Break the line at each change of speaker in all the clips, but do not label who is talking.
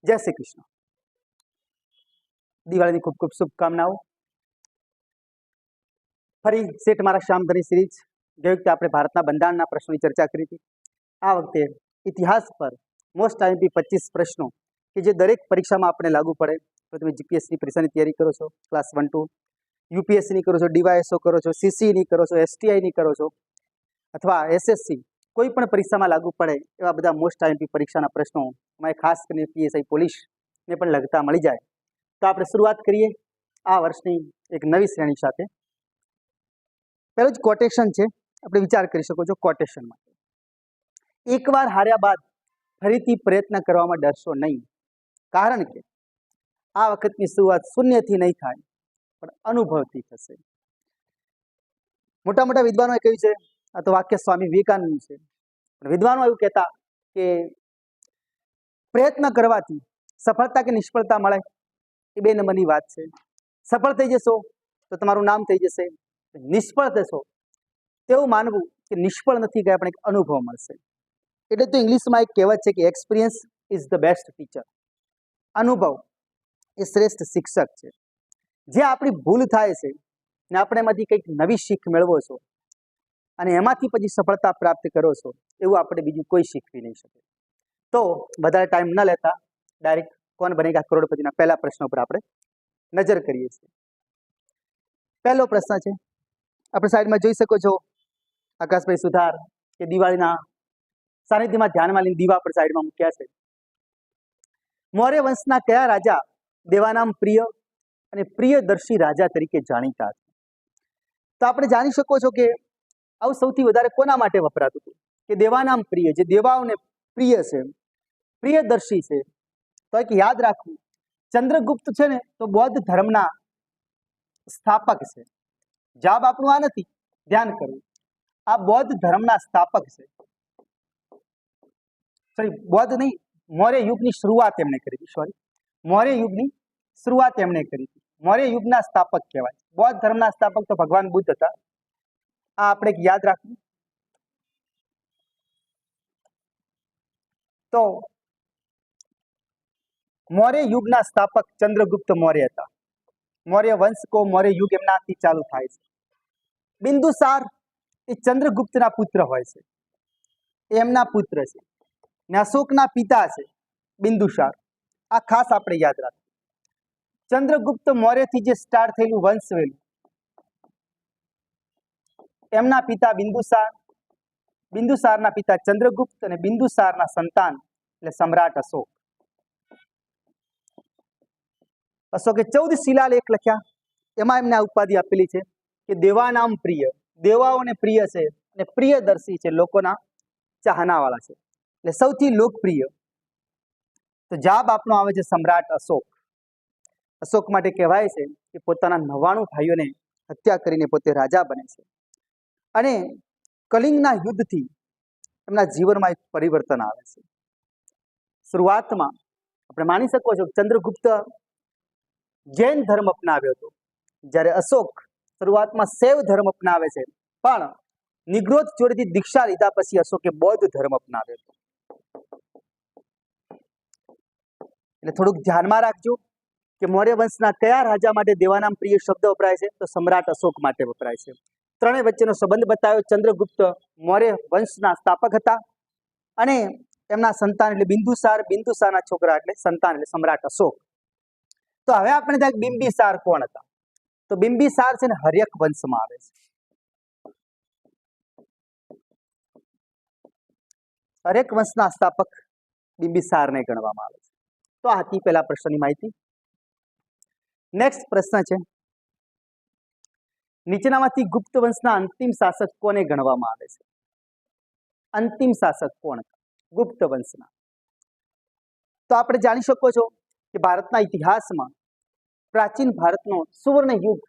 જય શ્રી કૃષ્ણ. દિવાળીની ખૂબ ખૂબ શુભકામનાઓ. ફરી સેટ મારા શ્યામધની સિરીઝ. ગઈ વખતે આપણે ભારતના બંધારણના પ્રશ્નોની ચર્ચા કરી હતી. આ વખતે ઇતિહાસ પર મોસ્ટ આઈએમપી 25 પ્રશ્નો કે જે દરેક પરીક્ષામાં આપણે લાગુ પડે. તો તમે જીપીએસસી પરીક્ષાની તૈયારી કરો છો, ક્લાસ 1 2, યુપીએસસીની કરો છો, ડીવાયએસઓ કરો છો, સીસીની કરો છો, એસટીઆઈની કરો છો, અથવા એસએસસી, કોઈ પણ પરીક્ષામાં લાગુ પડે એવા બધા મોસ્ટ આઈએમપી પરીક્ષાના પ્રશ્નો અમારે ખાસ કરીને પીએસઆઈ પોલીસને પણ લગતા મળી જાય. તો આપણે શરૂઆત કરીએ આ વર્ષની એક નવી શ્રેણી સાથે. પહેલું જ કોટેશન છે, આપણે વિચાર કરી શકો છો કોટેશન માટે. એકવાર હાર્યા બાદ ફરીથી પ્રયત્ન કરવામાં ડરશો નહીં, કારણ કે આ વખતની શરૂઆત શૂન્યથી નહીં થાય પણ અનુભવથી થશે. મોટા મોટા વિદ્વાનોએ કહ્યું છે, આ તો વાક્ય સ્વામી વિવેકાનંદનું છે, પણ વિદ્વાનો એવું કહેતા કે પ્રયત્ન કરવાથી સફળતા કે નિષ્ફળતા મળે એ 2 નંબરની વાત છે. સફળ થઈ જશો તો તમારું નામ થઈ જશે, નિષ્ફળ થશો તેવું માનવું કે નિષ્ફળ નથી ગયા પણ એક અનુભવ મળશે. એટલે તો ઇંગ્લિશમાં એક કહેવત છે કે experience is the best teacher. અનુભવ એ શ્રેષ્ઠ શિક્ષક છે. જે આપણી ભૂલ થાય છે ને આપણે એમાંથી કંઈક નવી શીખ મેળવો છો અને એમાંથી પછી સફળતા પ્રાપ્ત કરો છો, એવું આપણે બીજું કોઈ શીખવી નહીં શકે. તો વધારે ટાઈમ ન લેતા ડાયરેક્ટ કોણ બનેગા કરોડપતિના પહેલા પ્રશ્ન પર આપણે નજર કરીએ છીએ. પહેલો પ્રશ્ન છે, આપણે સાઈડમાં જોઈ શકો છો આકાશભાઈ સુથાર કે દિવાળીના સાનિધ્યમાં ધ્યાનમાં લઈને દીવા પર સાઈડમાં મૂક્યા છે. મૌર્ય વંશના કયા રાજા દેવાનામ પ્રિય અને પ્રિયદર્શી રાજા તરીકે જાણીતા હતા? તો આપણે જાણી શકો છો કે આવું સૌથી વધારે કોના માટે વપરાતું હતું કે દેવાનામ પ્રિય, જે દેવાઓને પ્રિય છે, પ્રિયદર્શી છે. તો એક યાદ રાખવું, ચંદ્રગુપ્ત છે ને તો બૌદ્ધ ધર્મના સ્થાપક છે. જવાબ આપણું આ નથી, ધ્યાન કરવું. આ બૌદ્ધ ધર્મના સ્થાપક છે. સોરી, બૌદ્ધ નહીં, મૌર્ય યુગની શરૂઆત એમણે કરી હતી. સોરી, મૌર્ય યુગની શરૂઆત એમણે કરી હતી. મૌર્ય યુગના સ્થાપક કહેવાય. બૌદ્ધ ધર્મના સ્થાપક તો ભગવાન બુદ્ધ હતા. આ આપણે યાદ રાખવું. તો મૌર્ય યુગના સ્થાપક ચંદ્રગુપ્ત મૌર્ય હતા. મૌર્ય વંશ કો મૌર્ય યુગ એમનાથી ચાલુ થાય છે. બિંદુસાર એ ચંદ્રગુપ્તના પુત્ર હોય છે, એમના પુત્ર છે. ને અશોકના પિતા છે બિંદુસાર. આ ખાસ આપણે યાદ રાખવું. ચંદ્રગુપ્ત મૌર્યથી જે સ્ટાર્ટ થયેલું વંશ વેલું, એમના પિતા બિંદુસાર, બિંદુસારના પિતા ચંદ્રગુપ્ત અને બિંદુસારના સંતાન એટલે સમ્રાટ અશોક. અશોકે 14 શિલાલેખ લખ્યા. એમાં એમને આ ઉપાધિ આપેલી છે કે દેવાનામ પ્રિય, દેવાઓને પ્રિય છે અને પ્રિયદર્શી છે, લોકોના ચાહનાવાળા છે, એટલે સૌથી લોકપ્રિય. તો જવાબ આપનો આવે છે સમ્રાટ અશોક. અશોક માટે કહેવાય છે કે પોતાના 99 ભાઈઓને હત્યા કરીને પોતે રાજા બને છે અને કલિંગના યુદ્ધથી એમના જીવનમાં એક પરિવર્તન આવે છે. શરૂઆતમાં આપણે માની શકો છો ચંદ્રગુપ્ત જૈન ધર્મ અપનાવ્યો હતો, જ્યારે અશોક શરૂઆતમાં શૈવ ધર્મ અપનાવે છે, પણ નિગ્રોધ જોડેથી દીક્ષા લીધા પછી અશોકે બૌદ્ધ ધર્મ અપનાવ્યો હતો. એટલે થોડુંક ધ્યાનમાં રાખજો કે મૌર્ય વંશના કયા રાજા માટે દેવાનામ પ્રિય શબ્દ વપરાય છે? તો સમ્રાટ અશોક માટે વપરાય છે. ત્રણેય વચ્ચેનો સંબંધ બતાવ્યો. ચંદ્રગુપ્ત મૌર્ય વંશના સ્થાપક હતા અને એમના સંતાન એટલે બિંદુસાર, બિંદુસારના છોકરા એટલે સંતાન એટલે સમ્રાટ અશોક. તો હવે આપણે ત્યાં બિંબિસાર કોણ હતા? તો બિંબિસાર છે ને હર્યક વંશમાં આવે છે. હર્યક વંશના સ્થાપક બિંબિસારને ગણવામાં આવે છે. તો આ હતી પહેલા પ્રશ્નની માહિતી. નેક્સ્ટ પ્રશ્ન છે, નીચેનામાંથી ગુપ્ત વંશના અંતિમ શાસક કોને ગણવામાં આવે છે? અંતિમ શાસક કોણ હતા ગુપ્ત વંશના? તો આપણે જાણી શકો છો કે ભારતના ઇતિહાસમાં પ્રાચીન ભારતનો સુવર્ણ યુગ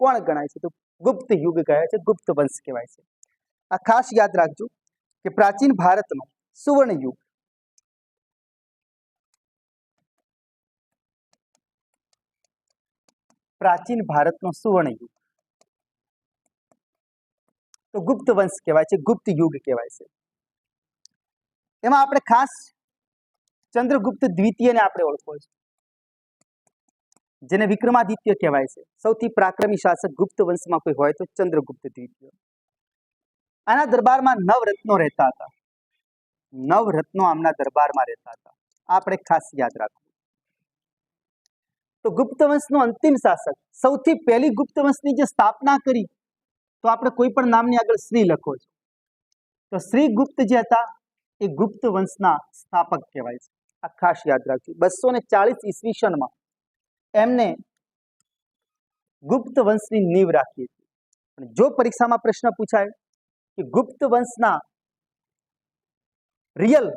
કોણ ગણાય છે? તો ગુપ્ત યુગ કહેવાય છે, ગુપ્ત વંશ કહેવાય છે. આ ખાસ યાદ રાખજો કે પ્રાચીન ભારતનો સુવર્ણ યુગ, પ્રાચીન ભારતનો સુવર્ણ યુગ તો ગુપ્ત વંશ કહેવાય છે, ગુપ્ત યુગ કહેવાય છે. એમાં આપણે ખાસ ચંદ્રગુપ્ત દ્વિતીયને આપણે ઓળખો છો, જેને વિક્રમાદિત્ય કહેવાય છે. સૌથી પરાક્રમી શાસક ગુપ્ત વંશમાં કોઈ હોય તો ચંદ્રગુપ્ત દ્વિતીય. આના દરબારમાં નવરત્નો રહેતા હતા. નવરત્નો આમના દરબારમાં રહેતા હતા. આપણે ખાસ યાદ રાખવું. તો ગુપ્ત વંશનો અંતિમ શાસક, સૌથી પહેલી ગુપ્ત વંશની જે સ્થાપના કરી, તો આપણે કોઈ પણ નામની આગળ શ્રી લખો છો, તો શ્રી ગુપ્ત જે હતા એ ગુપ્ત વંશના સ્થાપક કહેવાય છે. આ ખાસ યાદ રાખજો. 240 ઈસવીસનમાં એમને ગુપ્ત વંશની નીંવ રાખી હતી. જો પરીક્ષામાં પ્રશ્ન પૂછાય કે ગુપ્ત વંશના રિયલ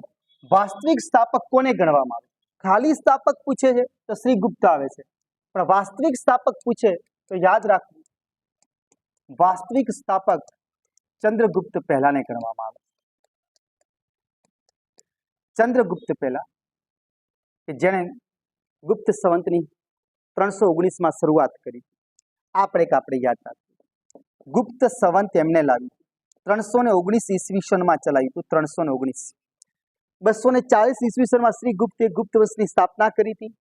વાસ્તવિક સ્થાપક કોને ગણવામાં આવે, ખાલી સ્થાપક પૂછે છે તો શ્રી ગુપ્ત આવે છે, પણ વાસ્તવિક સ્થાપક પૂછે તો યાદ રાખવું, વાસ્તવિક સ્થાપક ચંદ્રગુપ્ત પહેલાને ગણવામાં આવે. ચંદ્રગુપ્ત પહેલા કે જેણે ગુપ્ત સંવંતની 319માં શરૂઆત કરી. આપણે યાદ રાખવું, ગુપ્ત સંવંત એમને લાવ્યું 319 ઈસવીસનમાં ચલાવ્યું હતું. 319 240 ઈસવીસનમાં શ્રી ગુપ્તે ગુપ્ત વંશની સ્થાપના કરી હતી.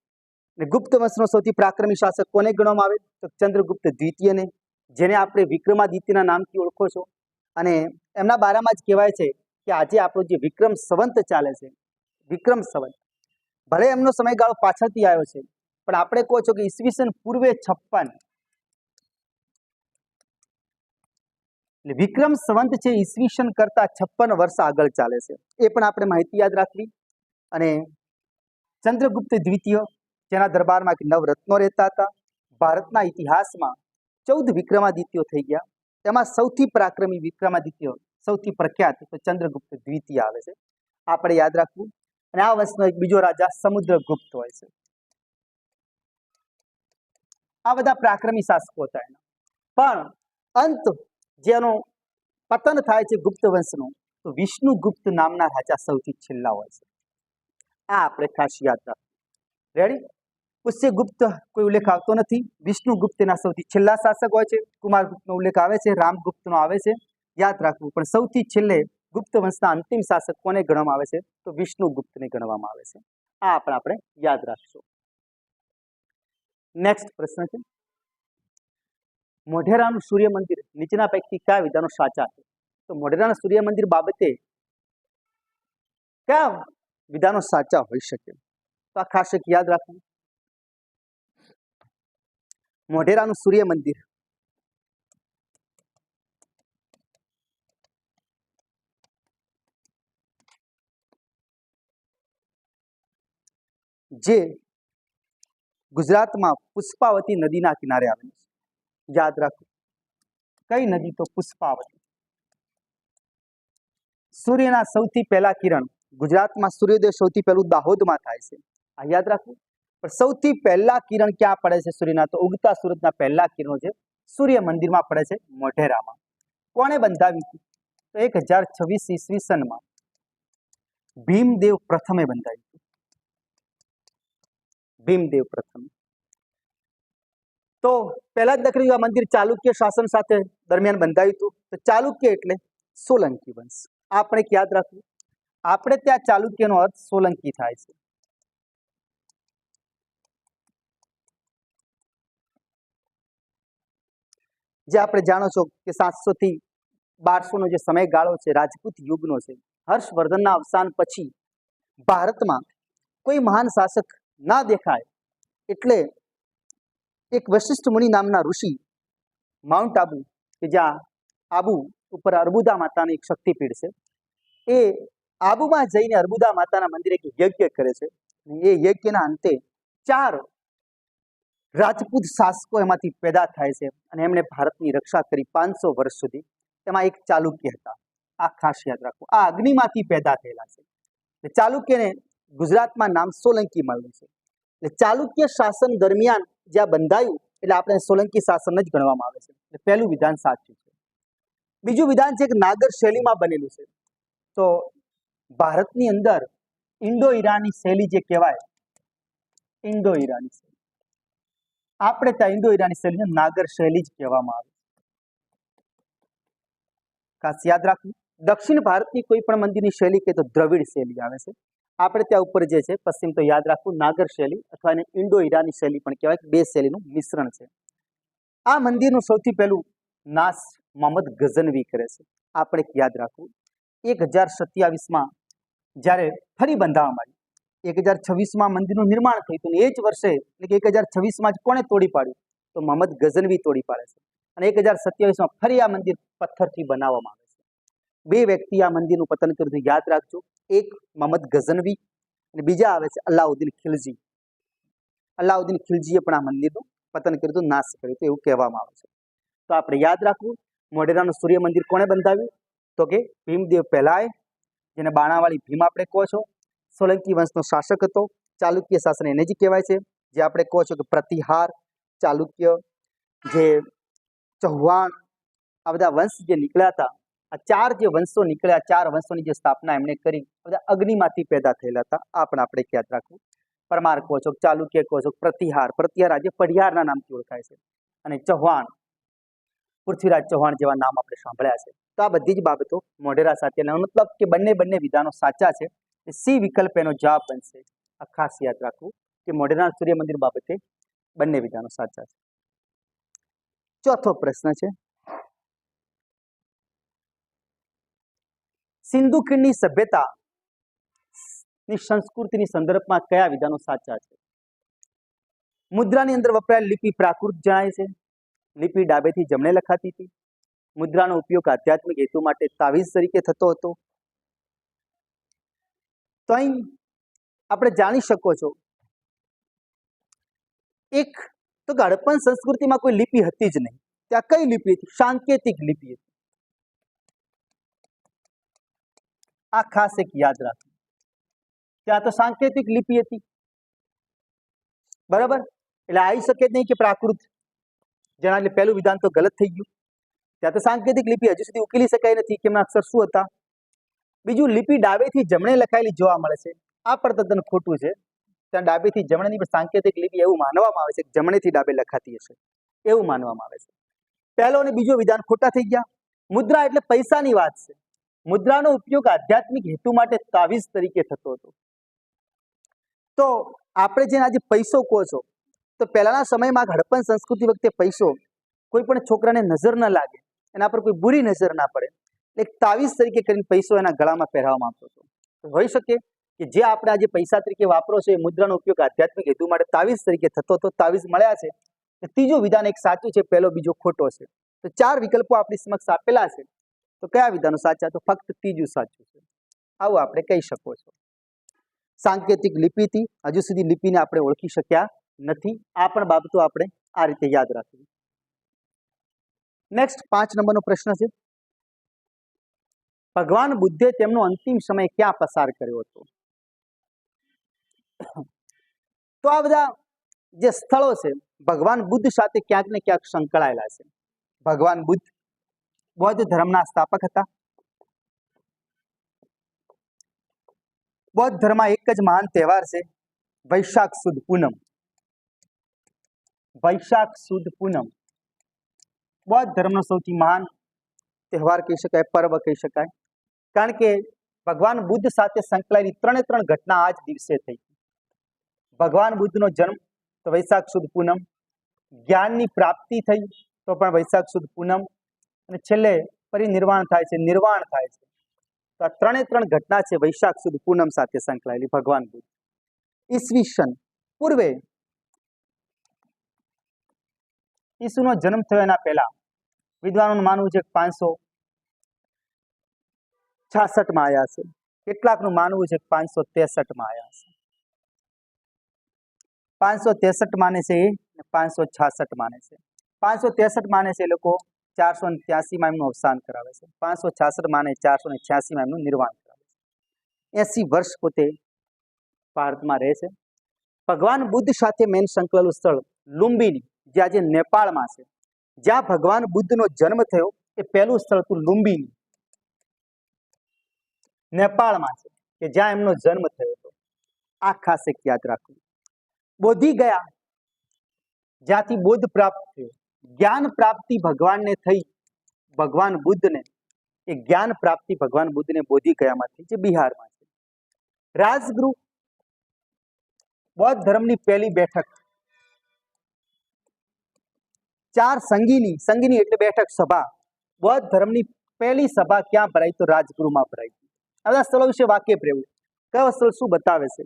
અને ગુપ્ત વંશનો સૌથી પરાક્રમી શાસક કોને ગણવામાં આવે તો ચંદ્રગુપ્ત દ્વિતીયને, જેને આપણે વિક્રમાદિત્યના નામથી ઓળખો છો. અને એમના બારામાં જ કહેવાય છે કે આજે આપણો જે વિક્રમ સંવંત ચાલે છે, વિક્રમ સંવંત, ભલે એમનો સમયગાળો પાછળથી આવ્યો છે, પણ આપણે કહો છો કે ઈસવીસન પૂર્વે 56, એટલે વિક્રમ સંવંત છે ઈસવીસન કરતા 56 વર્ષ આગળ ચાલે છે. એ પણ આપણે માહિતી યાદ રાખવી. અને ચંદ્રગુપ્ત દ્વિતીય, જેના દરબારમાં નવરત્નો રહેતા હતા. ભારતના ઇતિહાસમાં 14 વિક્રમાદિત્યો થઈ ગયા. તેમાં સૌથી પરાક્રમી વિક્રમાદિત્ય, સૌથી પ્રખ્યાત તો ચંદ્રગુપ્ત દ્વિતીય આવે છે. આપણે યાદ રાખવું. અને આ વંશનો એક બીજો રાજા સમુદ્રગુપ્ત હોય છે. આ બધા પરાક્રમી શાસકો હતા એના. પણ અંત જેનો પતન થાય છે ગુપ્ત વંશનું, તો વિષ્ણુગુપ્ત નામના રાજા સૌથી છેલ્લા હોય છે. આ આપણે ખાસ યાદ રાખવું. રેડી? પુષ્યગુપ્ત કોઈ ઉલ્લેખ આવતો નથી. વિષ્ણુગુપ્ત એના સૌથી છેલ્લા શાસક હોય છે. કુમારગુપ્તનો ઉલ્લેખ આવે છે, રામગુપ્તનો આવે છે. યાદ રાખવું. પણ સૌથી છેલ્લે ગુપ્ત વંશના અંતિમ શાસક કોને ગણવામાં આવે છે તો વિષ્ણુગુપ્તને ગણવામાં આવે છે. આ પણ આપણે યાદ રાખશું. નેક્સ્ટ પ્રશ્ન છે, મોઢેરાનું સૂર્ય મંદિર નીચેના પૈકી કયા વિધાનો સાચા છે? તો મોઢેરાના સૂર્ય મંદિર બાબતે કયા વિધાનો સાચા હોઈ શકે? તો આ ખાસ યાદ રાખવું. મોઢેરાનું સૂર્ય મંદિર જે ગુજરાતમાં પુષ્પાવતી નદીના કિનારે આવેલું છે. યાદ રાખવું. કઈ નદી? તો પુષ્પાવતી. સૂર્યના સૌથી પહેલા કિરણ, ગુજરાતમાં સૂર્યોદય સૌથી પહેલું દાહોદમાં થાય છે. આ યાદ રાખવું. પણ સૌથી પહેલા કિરણ ક્યાં પડે છે સૂર્યના? તો ઉગતા સૂરજના પહેલા કિરણો છે સૂર્ય મંદિરમાં પડે છે, મોઢેરામાં. કોણે બંધાવ્યું હતું? તો 1026 ઈસવીસનમાં ભીમદેવ પ્રથમે બંધાવ્યું હતું. ભીમદેવ પ્રથમ. તો પહેલા જ લખેલું આ મંદિર ચાલુક્ય શાસન સાથે દરમિયાન બંધાયું હતું. તો ચાલુક્ય એટલે સોલંકી વંશ. આપણે યાદ રાખવું. આપણે ત્યાં ચાલુક્યનો અર્થ સોલંકી થાય છે. જે આપણે જાણો છો કે 700 થી 1200 નો જે સમયગાળો છે રાજપૂત યુગનો છે. હર્ષવર્ધનના અવસાન પછી ભારતમાં કોઈ મહાન શાસક ના દેખાય એટલે એક વશિષ્ઠ મુનિ નામના ઋષિ માઉન્ટ આબુ, કે જ્યાં આબુ ઉપર અર્બુદા માતાની એક શક્તિપીઠ છે, એ આબુમાં જઈને અર્બુદા માતાના મંદિરે એક યજ્ઞ કરે છે. એ યજ્ઞના અંતે 4 રાજપૂત શાસકો એમાંથી પેદા થાય છે અને એમણે ભારતની રક્ષા કરી 500 વર્ષ સુધી. એમાં એક ચાલુક્ય હતા. આ ખાસ યાદ રાખો. આ અગ્નિમાંથી પેદા થયેલા છે. ચાલુક્યને ગુજરાતમાં નામ સોલંકી મળ્યું છે. એટલે ચાલુક્ય શાસન દરમિયાન જ્યાં બંધાયું એટલે આપણે સોલંકી શાસન જ ગણવામાં આવે છે. એટલે પહેલું વિધાન સાચું છે. બીજું વિધાન છે કે નાગર શૈલીમાં બનેલું છે. તો ભારતની અંદર ઇન્ડો ઈરાની શૈલી જે કહેવાય, ઇન્ડો ઈરાની શૈલી, આપણે ત્યાં ઇન્ડો ઈરાની શૈલીને નાગર શૈલી જ કહેવામાં આવે. ખાસ યાદ રાખવું. દક્ષિણ ભારતની કોઈ પણ મંદિરની શૈલી કે તો દ્રવિડ શૈલી આવે છે. આપણે ત્યાં ઉપર જે છે પશ્ચિમ તો યાદ રાખવું નાગર શૈલી અથવા એને ઇન્ડો ઈરાની શૈલી પણ કહેવાય, બે શૈલીનું મિશ્રણ છે. આ મંદિરનું સૌથી પહેલું નાશ મોહમ્મદ ગઝનવી કરે છે. આપણે યાદ રાખવું 1027માં જ્યારે ફરી બંધાવવામાં આવી, 1026માં મંદિરનું નિર્માણ થયું હતું, એ જ વર્ષે એટલે કે 1026માં જ કોણે તોડી પાડ્યું? તો મોહમ્મદ ગઝનવી તોડી પાડે છે. અને 1027માં ફરી આ મંદિર પથ્થરથી બનાવવામાં આવે છે. બે વ્યક્તિ આ મંદિરનું પતન કર્યું હતું, યાદ રાખજો. એક મોહમ્મદ ગઝનવી અને બીજા આવે છે અલાઉદ્દીન ખિલજી. અલાઉદ્દીન ખિલજીએ પણ આ મંદિરનું પતન કર્યું હતું, નાશ કર્યું હતું એવું કહેવામાં આવે છે. તો આપણે યાદ રાખવું, મોઢેરાનું સૂર્ય મંદિર કોણે બંધાવ્યું? તો કે ભીમદેવ પહેલાએ, જેને બાણાવાળી ભીમ આપણે કહો છો. સોલંકી વંશનો શાસક હતો. ચાલુક્ય શાસન એને જ કહેવાય છે, જે આપણે કહો છો કે પ્રતિહાર, ચાલુક્ય, જે ચૌહાણ, આ બધા વંશ જે નીકળ્યા હતા, આ ચાર જે વંશો નીકળ્યા, ચાર વંશોની જે સ્થાપના એમણે કરી, બધા અગ્નિમાંથી પેદા થયેલા હતા. આ પણ આપણે યાદ રાખવું. પરમાર કહો છો, ચાલુક્ય કહો છો, પ્રતિહાર આજે પઢિયારના નામથી ઓળખાય છે, અને ચૌહાણ, પૃથ્વીરાજ ચૌહાણ જેવા નામ આપણે સાંભળ્યા છે. તો આ બધી જ બાબતો મોઢેરા સાથે, મતલબ કે બંને વિધાનો સાચા છે. સી વિકલ્પ એનો જવાબ બનશે. આ ખાસ યાદ રાખવું કે મોઢેરા સૂર્ય મંદિર બાબતે બંને વિધાનો સાચા છે. ચોથો પ્રશ્ન છે, સિંધુ ખીણની સભ્યતા ની સંસ્કૃતિની સંદર્ભમાં કયા વિધાનો સાચા છે? મુદ્રાની અંદર વપરાયેલ લિપિ પ્રાકૃત જણાય છે. લિપિ ડાબેથી જમણે લખાતી હતી. મુદ્રાનો ઉપયોગ આધ્યાત્મિક હેતુ માટે તાવીજ તરીકે થતો હતો. તો અહીં આપણે જાણી શકો છો, એક તો કે હડપ્પન સંસ્કૃતિમાં કોઈ લિપિ હતી જ નહીં. ત્યાં કઈ લિપિ હતી? સાંકેતિક લિપિ હતી. આ ખાસ એક યાદ રાખો, ત્યાં તો સાંકેતિક લિપિ હતી, બરાબર. એટલે આવી શકે જ નહીં કે પ્રાકૃત જણા, એટલે પહેલું વિધાન તો ગલત થઈ ગયું. ત્યાં તો સાંકેતિક લિપિ હજુ સુધી ઉકેલી શકાય નથી કે એમના અક્ષર શું હતા. બીજું, લિપિ ડાબેથી જમણે લખાયેલી જોવા મળે છે. આ પણ તદ્દન ખોટું છે. ત્યાં ડાબેથી જમણે ની સાંકેતિક લિપિ એવું માનવામાં આવે છે કે જમણેથી ડાબે લખાતી હશે, એવું માનવામાં આવે છે. પહેલો અને બીજો વિધાન ખોટા થઈ ગયા. મુદ્રા એટલે પૈસાની વાત છે. મુદ્રાનો ઉપયોગ આધ્યાત્મિક હેતુ માટે તાવીજ તરીકે થતો હતો. તો આપણે જેને આજે પૈસો કહો છો, તો પહેલાના સમયમાં હડપ્પન સંસ્કૃતિ વખતે પૈસો કોઈ પણ છોકરાને નજર ન લાગે, એના પર કોઈ બુરી નજર ના પડે, એક તાવીજ તરીકે કરીને પૈસો એના ગળામાં પહેરાવવામાં આવતો હતો. તો હોઈ શકે કે જે આપણે આજે પૈસા તરીકે વાપરો છો, એ મુદ્રાનો ઉપયોગ આધ્યાત્મિક હેતુ માટે તાવીજ તરીકે થતો હતો. તાવીજ મળ્યા છે. ત્રીજું વિધાન એક સાચું છે, પહેલો બીજો ખોટો છે. તો ચાર વિકલ્પો આપણી સમક્ષ આપેલા છે. તો કયા વિધાનો સાચા? તો ફક્ત ત્રીજું સાચું છે. આવું આપણે કહી શકો છો. સાંકેતિક લિપિથી હજુ સુધી લિપિને આપણે ઓળખી શક્યા નથી. આ પણ બાબતો આપણે આ રીતે યાદ રાખવી. નેક્સ્ટ 5 નંબરનો પ્રશ્ન છે, ભગવાન બુદ્ધે તેમનો અંતિમ સમય ક્યાં પસાર કર્યો હતો? તો આ બધા જે સ્થળો છે ભગવાન બુદ્ધ સાથે ક્યાંક ને ક્યાંક સંકળાયેલા છે. ભગવાન બુદ્ધ બૌદ્ધ ધર્મના સ્થાપક હતા. બૌદ્ધ ધર્મમાં એક જ મહાન તહેવાર છે, વૈશાખ સુદ પૂનમ. વૈશાખ સુદ પૂનમ બૌદ્ધ ધર્મનો સૌથી મહાન તહેવાર કહી શકાય, પર્વ કહી શકાય. કારણ કે ભગવાન બુદ્ધ સાથે સંકળાયેલી ત્રણ ઘટના આ જ દિવસે થઈ. ભગવાન બુદ્ધનો જન્મ તો વૈશાખ સુદ પૂનમ, જ્ઞાનની પ્રાપ્તિ થઈ તો પણ વૈશાખ સુદ પૂનમ, અને છેલ્લે પરિનિર્વાણ થાય છે, નિર્વાણ થાય છે. તો આ ત્રણ ઘટના છે વૈશાખ સુદ પૂનમ સાથે સંકળાયેલી. ભગવાન બુદ્ધ ઈસવીસન પૂર્વે, ઈસુનો જન્મ થયો એના પહેલા વિદ્વાનોનું માનવું છે 566માં આવ્યા છે. કેટલાકનું માનવું છે 563માં આવ્યા છે. 563 માને છે એ, 566 માને છે. 563 માને છે એ લોકો 483માં એમનું અવસાન કરાવે છે. 566 માને 486માં એમનું નિર્વાણ કરાવે છે. 80 વર્ષ પોતે ભારતમાં રહે છે. ભગવાન બુદ્ધ સાથે મેન સંકળાયેલું સ્થળ લુંબિની, જે આજે નેપાળમાં છે. જ્યાં ભગવાન બુદ્ધનો જન્મ થયો એ પહેલું સ્થળ હતું લુંબિની, નેપાળમાં છે, કે જ્યાં એમનો જન્મ થયો હતો. આ ખાસ એક યાદ રાખવું. બોધિ ગયા, જ્યાંથી બોધ પ્રાપ્ત થયો. જ્ઞાન પ્રાપ્તિ ભગવાનને થઈ, ભગવાન બુદ્ધને, એ જ્ઞાન પ્રાપ્તિ ભગવાન બુદ્ધને બોધિ ગયામાં થઈ, જે બિહારમાં છે. રાજગૃહ બૌદ્ધ ધર્મની પહેલી બેઠક, 4 સંગીની એટલે બેઠક સભા, બૌદ્ધ ધર્મની પહેલી સભા ક્યાં ભરાઈ? તો રાજગૃહમાં ભરાઈ. આ બધા સ્થળો વિશે વાકેફ રહેવું. કયો સ્થળ શું બતાવે છે?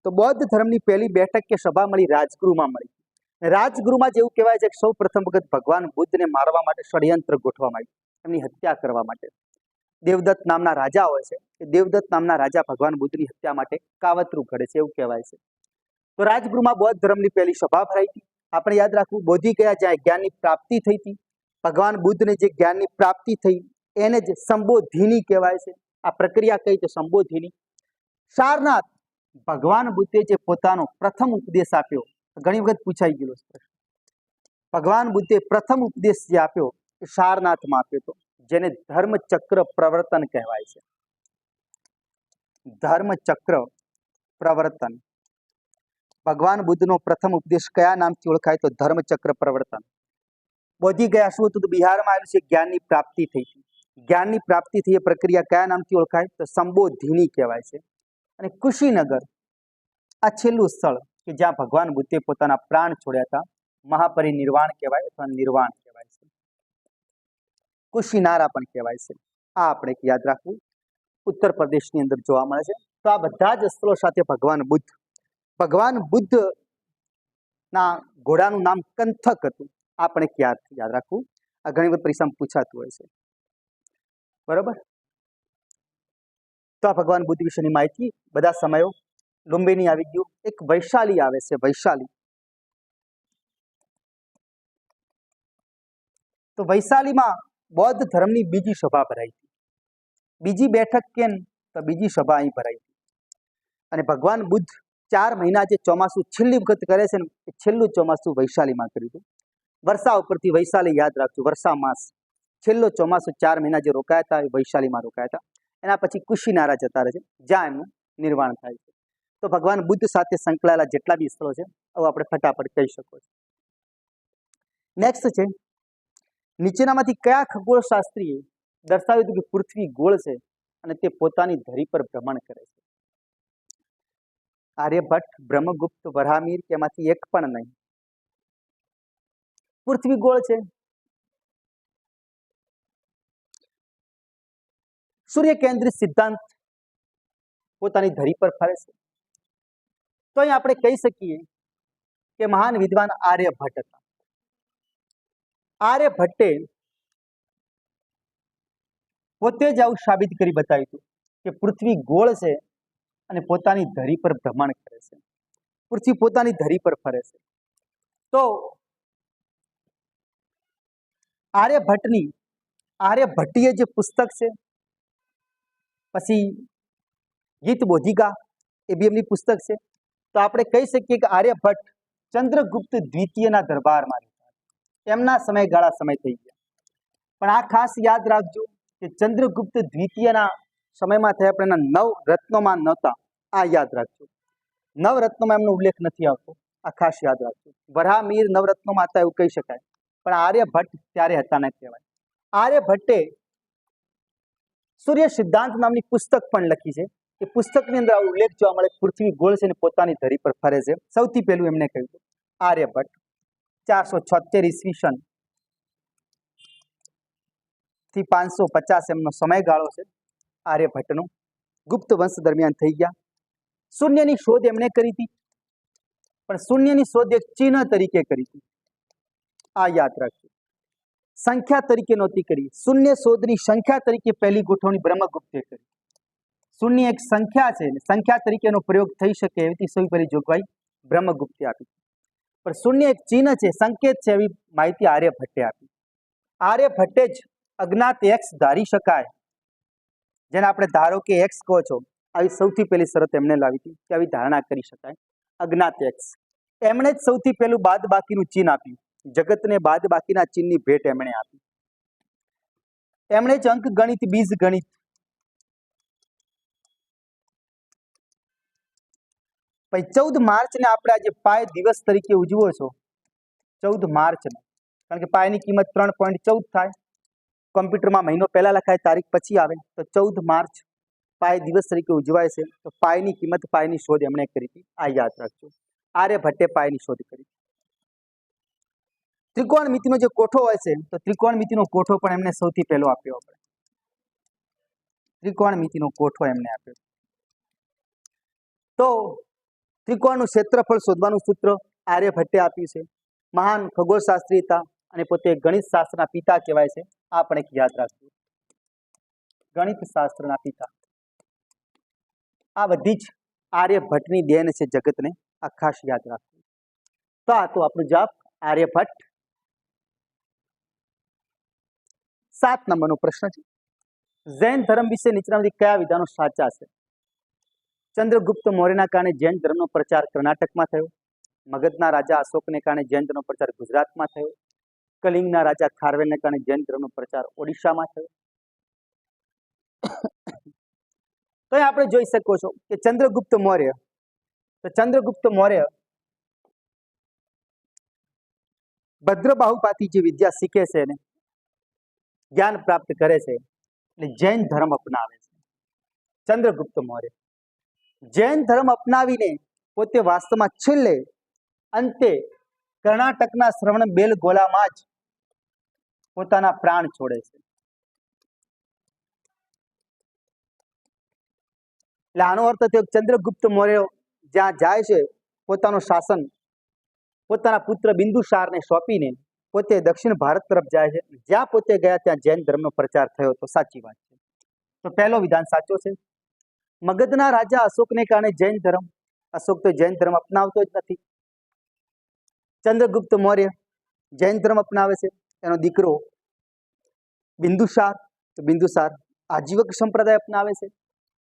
તો બૌદ્ધ ધર્મની પહેલી બેઠક કે સભા મળી રાજગૃહમાં મળી. રાજગૃહમાં જેવું કહેવાય છે કે સૌ પ્રથમ વખત ભગવાન બુદ્ધને મારવા માટે ષડયંત્ર ગોઠવવામાં આવ્યું, એમની હત્યા કરવા માટે. દેવદત્ત નામના રાજા હોય છે, એ દેવદત્ત નામના રાજા ભગવાન બુદ્ધની હત્યા માટે કાવતરું ઘડે છે એવું કહેવાય છે. તો રાજગૃહમાં બૌદ્ધ ધર્મની પહેલી સભા ભરાઈ હતી. આપણે યાદ રાખવું, બોધી ગયા જ્યાં જ્ઞાનની પ્રાપ્તિ થઈ હતી, ભગવાન બુદ્ધને જે જ્ઞાનની પ્રાપ્તિ થઈ એને જ સંબોધિની કહેવાય છે. આ પ્રક્રિયા કઈ? તો સંબોધિની. સારનાથ ભગવાન બુદ્ધે જે પોતાનો પ્રથમ ઉપદેશ આપ્યો, ઘણી વખત પૂછાઈ ગયેલો પ્રશ્ન, ભગવાન બુદ્ધે પ્રથમ ઉપદેશ જે આપ્યો એ સારનાથમાં આપ્યો હતો, જેને ધર્મચક્ર પ્રવર્તન કહેવાય છે. ધર્મચક્ર પ્રવર્તન. ભગવાન બુદ્ધનો પ્રથમ ઉપદેશ કયા નામથી ઓળખાય? તો ધર્મચક્ર પ્રવર્તન. બોધી ગયા શું હતું? તો બિહારમાં આવેલું છે. જ્ઞાનની પ્રાપ્તિ થઈ હતી. જ્ઞાનની પ્રાપ્તિ થઈ એ પ્રક્રિયા કયા નામથી ઓળખાય? તો સંબોધિની કહેવાય છે. અને કુશીનગર આ છેલ્લું સ્થળ કે જ્યાં ભગવાન બુદ્ધે પોતાના પ્રાણ છોડ્યા હતા, મહાપરિનિર્વાણ કહેવાય અથવા નિર્વાણ કહેવાય છે. કુશીનારા પણ કહેવાય છે. આ આપણે યાદ રાખવું, ઉત્તર પ્રદેશની અંદર જોવા મળે છે. તો આ બધા જ સ્થળો સાથે ભગવાન બુદ્ધ ના ઘોડાનું નામ કંથક હતું. આપણે યાદ રાખવું, આ ઘણી વખત પરીક્ષામાં પૂછાતું હોય છે. બરોબર. તો આ ભગવાન બુદ્ધ વિશેની માહિતી બધા સમયો. લુંબિની આવી ગયું. એક વૈશાલી આવે છે, વૈશાલી. તો વૈશાલીમાં બૌદ્ધ ધર્મની બીજી સભા ભરાઈ હતી. બીજી બેઠક કેમ? તો બીજી સભા અહીં ભરાઈ હતી. અને ભગવાન બુદ્ધ 4 મહિના જે ચોમાસું છેલ્લી વખત કરે છે ને, એ છેલ્લું ચોમાસું વૈશાલીમાં કર્યું હતું. વર્ષા ઉપરથી વૈશાલી યાદ રાખજો, વર્ષા માસ. છેલ્લો ચોમાસું 4 મહિના જે રોકાયા હતા એ વૈશાલીમાં રોકાયા હતા. એના પછી કુશીનારા જતા રહે છે, જ્યાં એમનું નિર્વાણ થાય છે. તો ભગવાન બુદ્ધ સાથે સંકળાયેલા જેટલા બી સ્થળો છે હવે આપણે ફટાફટ કહી શકો છો. નેક્સ્ટ છે, નીચેનામાંથી કયા ખગોળશાસ્ત્રીએ દર્શાવ્યું હતું કે પૃથ્વી ગોળ છે અને તે પોતાની ધરી પર ભ્રમણ કરે છે? આર્યભટ્ટ, બ્રહ્મગુપ્ત, વરાહમિહિર કે એમાંથી એક પણ નહીં. પૃથ્વી ગોળ છે. સૂર્ય કેન્દ્રિત સિદ્ધાંત પોતાની ધરી પર ફરે છે. તો અહીં આપણે કહી શકીએ કે મહાન વિદ્વાન આર્યભટ્ટ હતા. આર્યભટ્ટે પોતે જ આવું સાબિત કરી બતાવ્યું હતું કે પૃથ્વી ગોળ છે અને પોતાની ધરી પર ભ્રમણ કરે છે. પૃથ્વી પોતાની ધરી પર ફરે છે. તો આર્યભટ્ટીય જે પુસ્તક છે, પછી ગીત બોધિકા એ બી એમની પુસ્તક છે. તો આપણે કહી શકીએ કે આર્યભટ્ટ ચંદ્રગુપ્ત દ્વિતીયના દરબારમાં હતા. એમના સમયગાળા સમય થઈ ગયા. પણ આ ખાસ યાદ રાખજો કે ચંદ્રગુપ્ત દ્વિતીયના સમયમાં થયા પણ એના 9 રત્નોમાં નહોતા. આ યાદ રાખજો, 9 રત્નોમાં એમનો ઉલ્લેખ નથી આવતો. આ ખાસ યાદ રાખજો. વરાહમિહિર 9 રત્નોમાં હતા એવું કહી શકાય, પણ આર્યભટ્ટ ત્યારે હતા ન કહેવાય. આર્યભટ્ટે સૂર્ય સિદ્ધાંત નામની પુસ્તક પણ લખી છે. એ પુસ્તકની અંદર ઉલ્લેખ જોવા મળે, પૃથ્વી ગોળ છે અને પોતાની ધરી પર ફરે છે. સૌથી પહેલું એમને કહ્યું હતું આર્યભટ્ટ. 476 ઈસવીસન થી 550 એમનો સમયગાળો છે આર્યભટ્ટનો. ગુપ્ત વંશ દરમિયાન થઈ ગયા. શૂન્યની શોધ એમણે કરી હતી, પણ શૂન્યની શોધ એક ચિહ્ન તરીકે કરી હતી. આ યાદ રાખજો, સંખ્યા તરીકે નહોતી કરી. શૂન્ય શોધની સંખ્યા તરીકે પહેલી ગોઠવણી બ્રહ્મગુપ્તે કરી. શૂન્ય એક સંખ્યા છે, સંખ્યા તરીકે એનો પ્રયોગ થઈ શકે એવી સૌથી પહેલી જોગવાઈ બ્રહ્મગુપ્તે આપી. પણ શૂન્ય એક ચિહ્ન છે, સંકેત છે, એવી માહિતી આર્યભટ્ટે આપી. આર્યભટ્ટે જ અજ્ઞાત એક્સ ધારી શકાય, જેને આપણે ધારો કે એક્સ કહો છો, આવી સૌથી પહેલી શરત એમને લાવી હતી કે આવી ધારણા કરી શકાય અજ્ઞાત એક્સ. એમણે જ સૌથી પહેલું બાદ બાકીનું ચિહ્ન આપ્યું. જગતને બાદ બાકીના ચિહ્નની ભેટ એમણે આપી. એમણે જ અંક ગણિત, બીજ ગણિત, પછી 14 માર્ચને આપણે આજે પાય દિવસ તરીકે ઉજવો છો, 14 માર્ચને, કારણ કે પાયની કિંમત 3.14 થાય. કોમ્પ્યુટરમાં મહિનો પહેલા લખાય, તારીખ પછી આવે, તો 14 માર્ચ પાય દિવસ તરીકે ઉજવાય છે. તો પાયની કિંમત, પાયની શોધ એમણે કરી હતી, આ યાદ રાખજો. આર્યભટ્ટે પાયની શોધ કરી. ત્રિકોણમિતિનો જે કોઠો હોય છે, તો ત્રિકોણમિતિનો કોઠો પણ એમને સૌથી પહેલો આપ્યો. આપણે ત્રિકોણમિતિનો કોઠો એમને આપ્યો. તો ત્રિકોણનું ક્ષેત્રફળ શોધવાનું સૂત્ર આર્યભટ્ટે આપ્યું છે. મહાન ખગોળશાસ્ત્રી હતા અને પોતે ગણિત શાસ્ત્રના પિતા કહેવાય છે. આ પણ એક યાદ રાખજો, ગણિત શાસ્ત્રના પિતા. આ બધી જ આર્યભટ્ટની દેન છે જગતને, આ ખાસ યાદ રાખવું. તો આ તો આપણું જવાબ આર્યભટ્ટ. 7 નંબરનો પ્રશ્ન છે. જૈન ધર્મ વિશે નીચેનામાંથી કયા વિધાનો સાચા છે? ચંદ્રગુપ્ત મૌર્યના કારણે જૈન ધર્મનો પ્રચાર કર્ણાટકમાં થયો. મગધના રાજા અશોકને કારણે જૈન ધર્મનો પ્રચાર ગુજરાતમાં થયો. કલિંગના રાજા ખારવેલને કારણે જૈન ધર્મનો પ્રચાર ઓડિશામાં થયો. તો આપણે જોઈ શકો છો કે ચંદ્રગુપ્ત મૌર્ય, તો ચંદ્રગુપ્ત મૌર્ય ભદ્રબાહુપાથી જે વિદ્યા શીખે છે ને જ્ઞાન પ્રાપ્ત કરે છે એટલે જૈન ધર્મ અપનાવે છે. ચંદ્રગુપ્ત મૌર્ય જૈન ધર્મ અપનાવીને પોતે વાસ્તવમાં છેલ્લે અંતે કર્ણાટકના શ્રવણ બેલગોલામાં જ પોતાના પ્રાણ છોડે છે. એટલે આનો અર્થ થયો ચંદ્રગુપ્ત મૌર્ય જ્યાં જાય છે પોતાનું શાસન પોતાના પુત્ર બિંદુસારને સોંપીને પોતે દક્ષિણ ભારત તરફ જાય છે. જ્યાં પોતે ગયા ત્યાં જૈન ધર્મનો પ્રચાર થયો. તો સાચી વાત છે. તો પહેલો વિધાન સાચો છે. મગધના રાજા અશોકને કારણે જૈન ધર્મ, અશોક તો જૈન ધર્મ અપનાવતો જ નથી. ચંદ્રગુપ્ત મૌર્ય જૈન ધર્મ અપનાવે છે. એનો દીકરો બિંદુસાર, તો બિંદુસાર આજીવક સંપ્રદાય અપનાવે છે.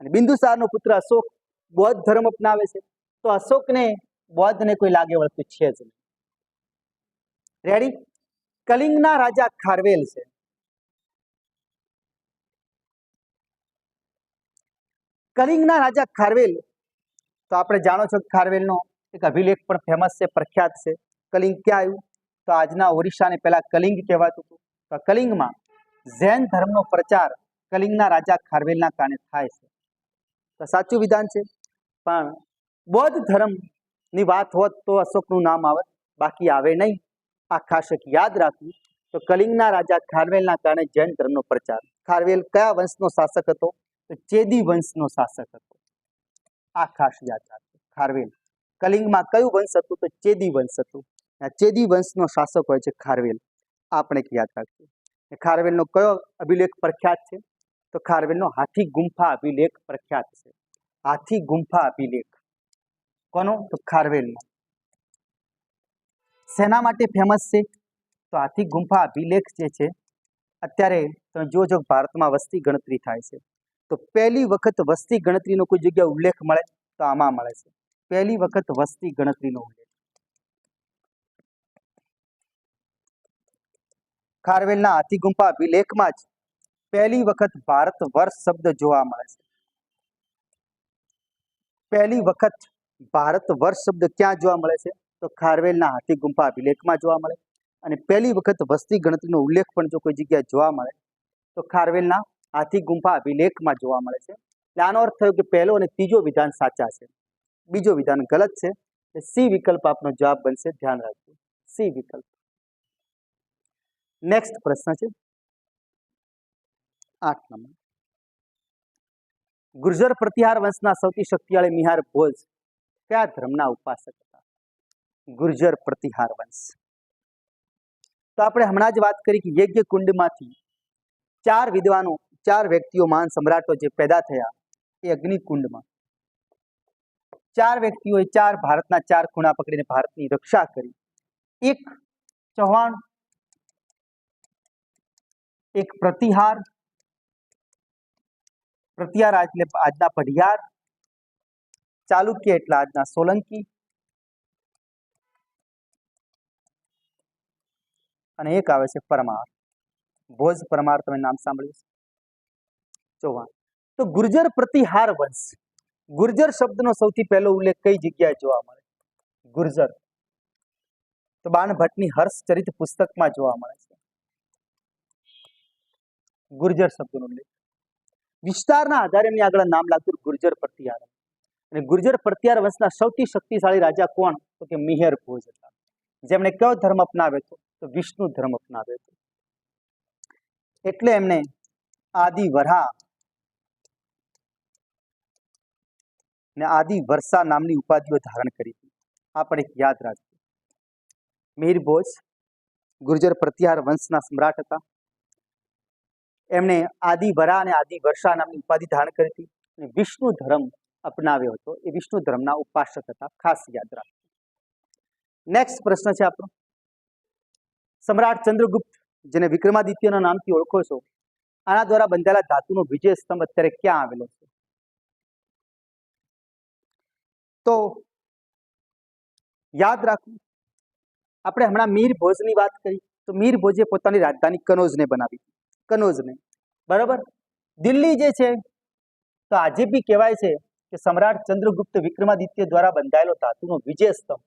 અને બિંદુસારનો પુત્ર અશોક બૌદ્ધ ધર્મ અપનાવે છે. તો અશોકને બૌદ્ધને કોઈ લાગે વળતું છે જ નહીં. રેડી? કલિંગના રાજા ખારવેલ છે. કલિંગના રાજા ખારવેલ, તો આપણે જાણો છો કે ખારવેલનો એક અભિલેખ પણ ફેમસ છે, પ્રખ્યાત છે. કલિંગ ક્યાં આવ્યું? તો આજના ઓરિસ્સાને પહેલા કલિંગ કહેવાતું હતું. તો કલિંગમાં જૈન ધર્મનો પ્રચાર કલિંગના રાજા ખારવેલના કારણે થાય છે. તો સાચું વિધાન છે. પણ બૌદ્ધ ધર્મની વાત હોત તો અશોકનું નામ આવત, બાકી આવે નહીં. આ ખાસ યાદ રાખવું. તો કલિંગના રાજા ખારવેલના કારણે જૈન ધર્મનો પ્રચાર. ખારવેલ કયા વંશનો શાસક હતો? તો ચેદી વંશનો શાસક હતો. આ ખાસ યાદ રાખવું. ખારવેલ કલિંગમાં કયું વંશ હતું? તો ચેદી વંશ હતું. ચેદી વંશનો શાસક હોય છે ખારવેલ. આપણે યાદ રાખવું. ખારવેલનો કયો અભિલેખ પ્રખ્યાત છે? તો ખારવેલનો હાથી ગુંફા અભિલેખ પ્રખ્યાત છે. હાથી ગુંફા અભિલેખ કોનો? તો ખારવેલનો. શેના માટે ફેમસ છે? તો હાથી ગુંફા અભિલેખ જે છે, અત્યારે તમે જોજો ભારતમાં વસ્તી ગણતરી થાય છે તો પહેલી વખત વસ્તી ગણતરીનો કોઈ જગ્યા ઉલ્લેખ મળે તો આમાં મળે છે. પહેલી વખત વસ્તી ગણતરીનો ઉલ્લેખ ખારવેલના હાથી ગુંફા અભિલેખમાં જ પહેલી વખત ભારત વર્ષ શબ્દ જોવા મળે છે. પહેલી વખત ભારત વર્ષ શબ્દ ક્યાં જોવા મળે છે? તો ખારવેલના હાથી ગુંફા અભિલેખમાં જોવા મળે. અને પહેલી વખત વસ્તી ગણતરીનો ઉલ્લેખ પણ જો કોઈ જગ્યાએ જોવા મળે તો ખારવેલના હાથી ગુંફા અભિલેખમાં જોવા મળે છે. એટલે આનો અર્થ થયો કે પહેલો અને ત્રીજો વિધાન સાચા છે, બીજો વિધાન ગલત છે. સી વિકલ્પ આપનો જવાબ બનશે. ધ્યાન રાખજો, સી વિકલ્પ. નેક્સ્ટ પ્રશ્ન છે 8 નંબર. ગુર્જર પ્રતિહાર વંશના સૌથી શક્તિશાળી મિહાર ભોજ કયા ધર્મના ઉપાસક હતા? ગુર્જર પ્રતિહાર વંશ. તો આપણે હમણાં જ વાત કરી કે યજ્ઞ કુંડમાંથી 4 વિદ્વાનો, 4 વ્યક્તિઓ, મહાન સમ્રાટો જે પેદા થયા એ અગ્નિકુંડમાં. 4 વ્યક્તિઓએ 4 ભારતના 4 ખૂણા પકડીને ભારતની રક્ષા કરી. એક ચૌહાણ, એક પ્રતિહાર, પ્રતિહાર એટલે આજના પઢિયાર, ચાલુક્ય એટલે આજના સોલંકી, અને એક આવે છે પરમાર. ભોજ પરમાર તમે નામ સાંભળ્યું છે. ચૌહાણ. તો ગુર્જર પ્રતિહાર વંશ, ગુર્જર શબ્દનો સૌથી પહેલો ઉલ્લેખ કઈ જગ્યાએ જોવા મળે? ગુર્જર તો બાણભટ્ટની હર્ષચરિત પુસ્તકમાં જોવા મળે છે ગુર્જર શબ્દનો ઉલ્લેખ. વિસ્તારના આધારે એમની આગળ નામ લાગતું ગુર્જર પ્રતિહાર. અને ગુર્જર પ્રતિહાર વંશના સૌથી શક્તિશાળી રાજા કોણ? તો કે મિહિર ભોજ હતા, જેમણે કયો ધર્મ અપનાવ્યો હતો? તો વિષ્ણુ ધર્મ અપનાવ્યો હતો. એટલે એમને આદિ વરહા ને આદિ વર્ષા નામની ઉપાધિઓ ધારણ કરી હતી. આ પણ એક યાદ રાખજો. મિહિર ભોજ ગુર્જર પ્રતિહાર વંશના સમ્રાટ હતા. એમણે આદિ વરા અને આદિ વર્ષા નામની ઉપાધિ ધારણ કરી હતી અને વિષ્ણુ ધર્મ અપનાવ્યો હતો. એ વિષ્ણુ ધર્મના ઉપાસક હતા, ખાસ યાદ રાખજો. નેક્સ્ટ પ્રશ્ન છે આપણો, સમ્રાટ ચંદ્રગુપ્ત, જેને વિક્રમાદિત્યના નામથી ઓળખો છો, આના દ્વારા બંધાયેલા ધાતુનો વિજય સ્તંભ અત્યારે ક્યાં આવેલો છે? તો યાદ રાખવું, આપણે હમણાં મીર ભોજની વાત કરી તો મીર ભોજે પોતાની રાજધાની કનોજને બનાવી, કનોજને, બરાબર. દિલ્હી જે છે તો આજે બી કહેવાય છે કે સમ્રાટ ચંદ્રગુપ્ત વિક્રમાદિત્ય દ્વારા બંધાયેલો ધાતુનો વિજય સ્તંભ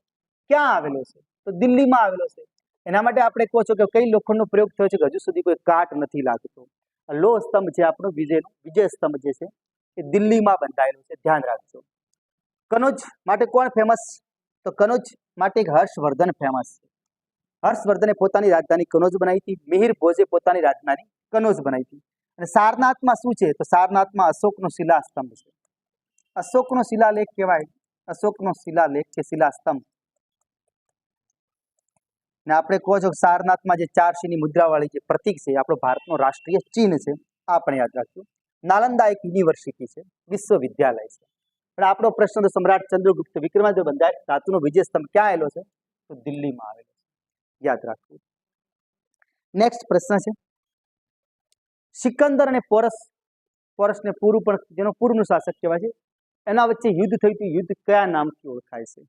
ક્યાં આવેલો છે? તો દિલ્હીમાં આવેલો છે. એના માટે આપણે કહો છો કે કઈ લોખંડનો પ્રયોગ થયો છે કે હજુ સુધી કોઈ કાટ નથી લાગતો. લોહ સ્તંભ છે આપણો, વિજય સ્તંભ જે છે એ દિલ્હીમાં બંધાયેલો છે, ધ્યાન રાખજો. કનોજ માટે કોણ ફેમસ? તો કનોજ માટે એક હર્ષવર્ધન ફેમસ છે. હર્ષવર્ધને પોતાની રાજધાની કનોજ બનાવી હતી, મિહિર ભોજે પોતાની રાજધાની કનોજ બનાવી હતી. અને સારનાથમાં શું છે? તો સારનાથમાં અશોકનો શિલાસ્તંભ છે. અશોકનો શિલાલેખ કહેવાય, અશોકનો શિલાલેખ કે શિલાસ્તંભ. ને આપણે કહો છો સારનાથમાં જે 4 સિંહની મુદ્રાવાળી જે પ્રતીક છે, આપણો ભારતનો રાષ્ટ્રીય ચિહ્ન છે. આ પણ યાદ રાખજો. નાલંદા એક યુનિવર્સિટી છે, વિશ્વવિદ્યાલય છે. પણ આપણો પ્રશ્ન તો સમ્રાટ ચંદ્રગુપ્ત વિક્રમાદિત્ય બંધાય ધાતુનો વિજય સ્તંભ ક્યાં આવેલો છે? તો દિલ્હીમાં આવેલો છે, યાદ રાખવું. નેક્સ્ટ પ્રશ્ન છે, સિકંદર અને પોરસ, પોરસને પૂર્વ પણ, જેનો પૂર્વનો શાસક કહેવાય છે, એના વચ્ચે યુદ્ધ થયું હતું. યુદ્ધ કયા નામથી ઓળખાય છે?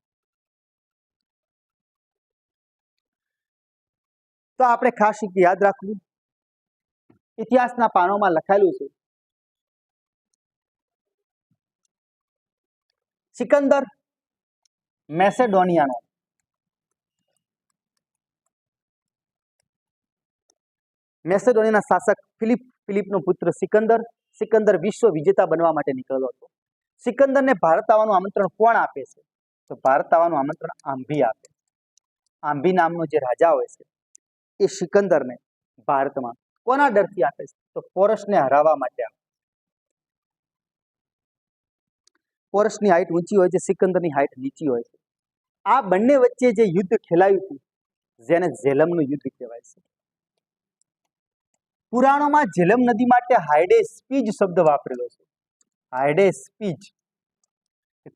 તો આપણે ખાસ યાદ રાખવું, ઇતિહાસના પાનામાં લખાયેલું છે, સિકંદર મેસેડોનિયાનો મેસેડોનિયાના શાસક ફિલિપનો પુત્ર સિકંદર વિશ્વ વિજેતા બનવા માટે નીકળેલો હતો. સિકંદરને ભારત આવવાનું આમંત્રણ કોણ આપે છે? તો ભારત આવવાનું આમંત્રણ આંભી આપે. આંભી નામનો જે રાજા હોય છે એ સિકંદરને ભારતમાં કોના ડરથી આપે છે? તો પોરસને હરાવવા માટે આપે. પોરસની હાઈટ ઊંચી હોય છે, સિકંદરની હાઈટ નીચી હોય છે. આ બંને વચ્ચે જે યુદ્ધ ખેલાયું હતું, જેને ઝેલમનું યુદ્ધ કહેવાય છે. પુરાણોમાં ઝેલમ નદી માટે હાઇડેસ્પીજ શબ્દ વાપરેલો છે. હાઇડેસ્પીજ.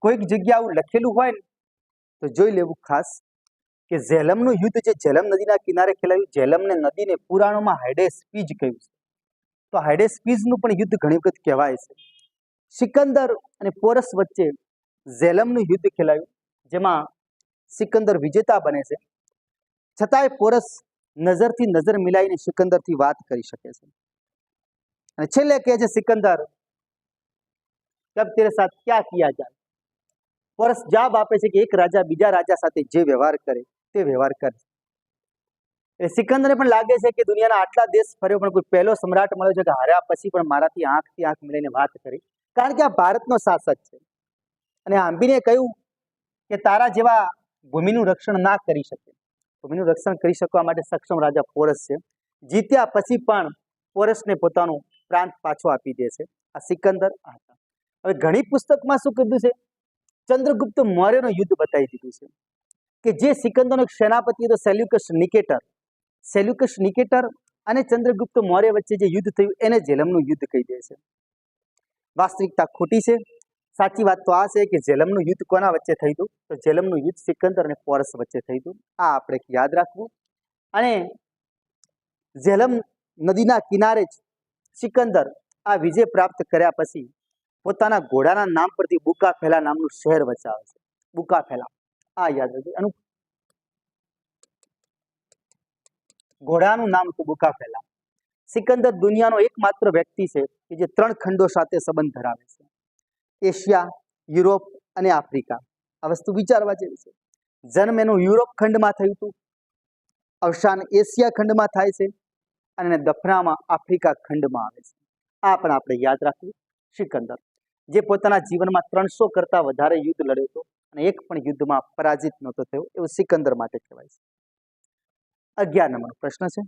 કોઈક જગ્યા આવું લખેલું હોય ને તો જોઈ લેવું ખાસ, કે ઝેલમનું યુદ્ધ જે ઝેલમ નદીના કિનારે ખેલાયું, ઝેલમને નદીને પુરાણોમાં હાઇડેસ્પીજ કહ્યું છે. તો હાઇડેસ્પીજનું પણ યુદ્ધ ઘણી વખત કહેવાય છે. સિકંદર અને પોરસ વચ્ચે ઝેલમનું યુદ્ધ ખેલાયું, જેમાં સિકંદર વિજેતા બને છે. છતાંય પોરસ નજરથી નજર મિલાઈને સિકંદરથી વાત કરી શકે છે. અને છેલ્લે કહે છે સિકંદર, કબ તેરે સાથ ક્યા કિયા જાય? પોરસ જવાબ આપે છે કે એક રાજા બીજા રાજા સાથે જે વ્યવહાર કરે તે વ્યવહાર કરે. એ સિકંદરને પણ લાગે છે કે દુનિયાના આટલા દેશ ફર્યો પણ કોઈ પહેલો સમ્રાટ મળ્યો છે કે હાર્યા પછી પણ મારાથી આંખથી આંખ મિલાઈને વાત કરી, કારણ કે આ ભારતનો શાસક છે. અને આંબીને કહ્યું કે તારા જેવા ભૂમિનું રક્ષણ ના કરી શકે. ભૂમિનું રક્ષણ કરી શકવા માટે સક્ષમ રાજા પોરસ છે. જીત્યા પછી પણ પોરસને પોતાનું પ્રાંત પાછો આપી દે છે આ સિકંદર હતા. હવે ઘણી પુસ્તકમાં શું કીધું છે? ચંદ્રગુપ્ત મૌર્યનો યુદ્ધ બતાવી દીધું છે કે જે સિકંદરનો એક સેનાપતિ હતો સેલ્યુકસ નિકેટર અને ચંદ્રગુપ્ત મૌર્ય વચ્ચે જે યુદ્ધ થયું એને ઝેલમનું યુદ્ધ કહી દે છે. વાસ્તવિકતા ખોટી છે. સાચી વાત તો આ છે કે ઝેલમનું યુદ્ધ કોના વચ્ચે થયું હતું? તો ઝેલમનું યુદ્ધ સિકંદર અને પોરસ વચ્ચે થયું હતું. આ આપણે યાદ રાખવું. અને ઝેલમ નદીના કિનારે જ સિકંદર આ વિજય પ્રાપ્ત કર્યા પછી પોતાના ઘોડાના નામ પરથી બુકાફેલા નામનું શહેર વસાવે છે. બુકાફેલા, આ યાદ રાખજો. એનું ઘોડાનું નામ હતું બુકાફેલા. સિકંદર દુનિયાનો એકમાત્ર વ્યક્તિ છે કે જે 3 ખંડો સાથે સંબંધ ધરાવે છે, એશિયા, યુરોપ અને આફ્રિકા. આ વસ્તુ વિચારવા જેવી છે. જન્મ એનું યુરોપ ખંડમાં થયું હતું, અવસાન એશિયા ખંડમાં થાય છે અને દફનામાં આફ્રિકા ખંડમાં આવે છે. આ પણ આપણે યાદ રાખવું. સિકંદર, જે પોતાના જીવનમાં 300 કરતા વધારે યુદ્ધ લડ્યો હતો અને એક પણ યુદ્ધમાં પરાજિત નહોતો થયો, એવું સિકંદર માટે કહેવાય છે. 11 નંબરનો પ્રશ્ન છે,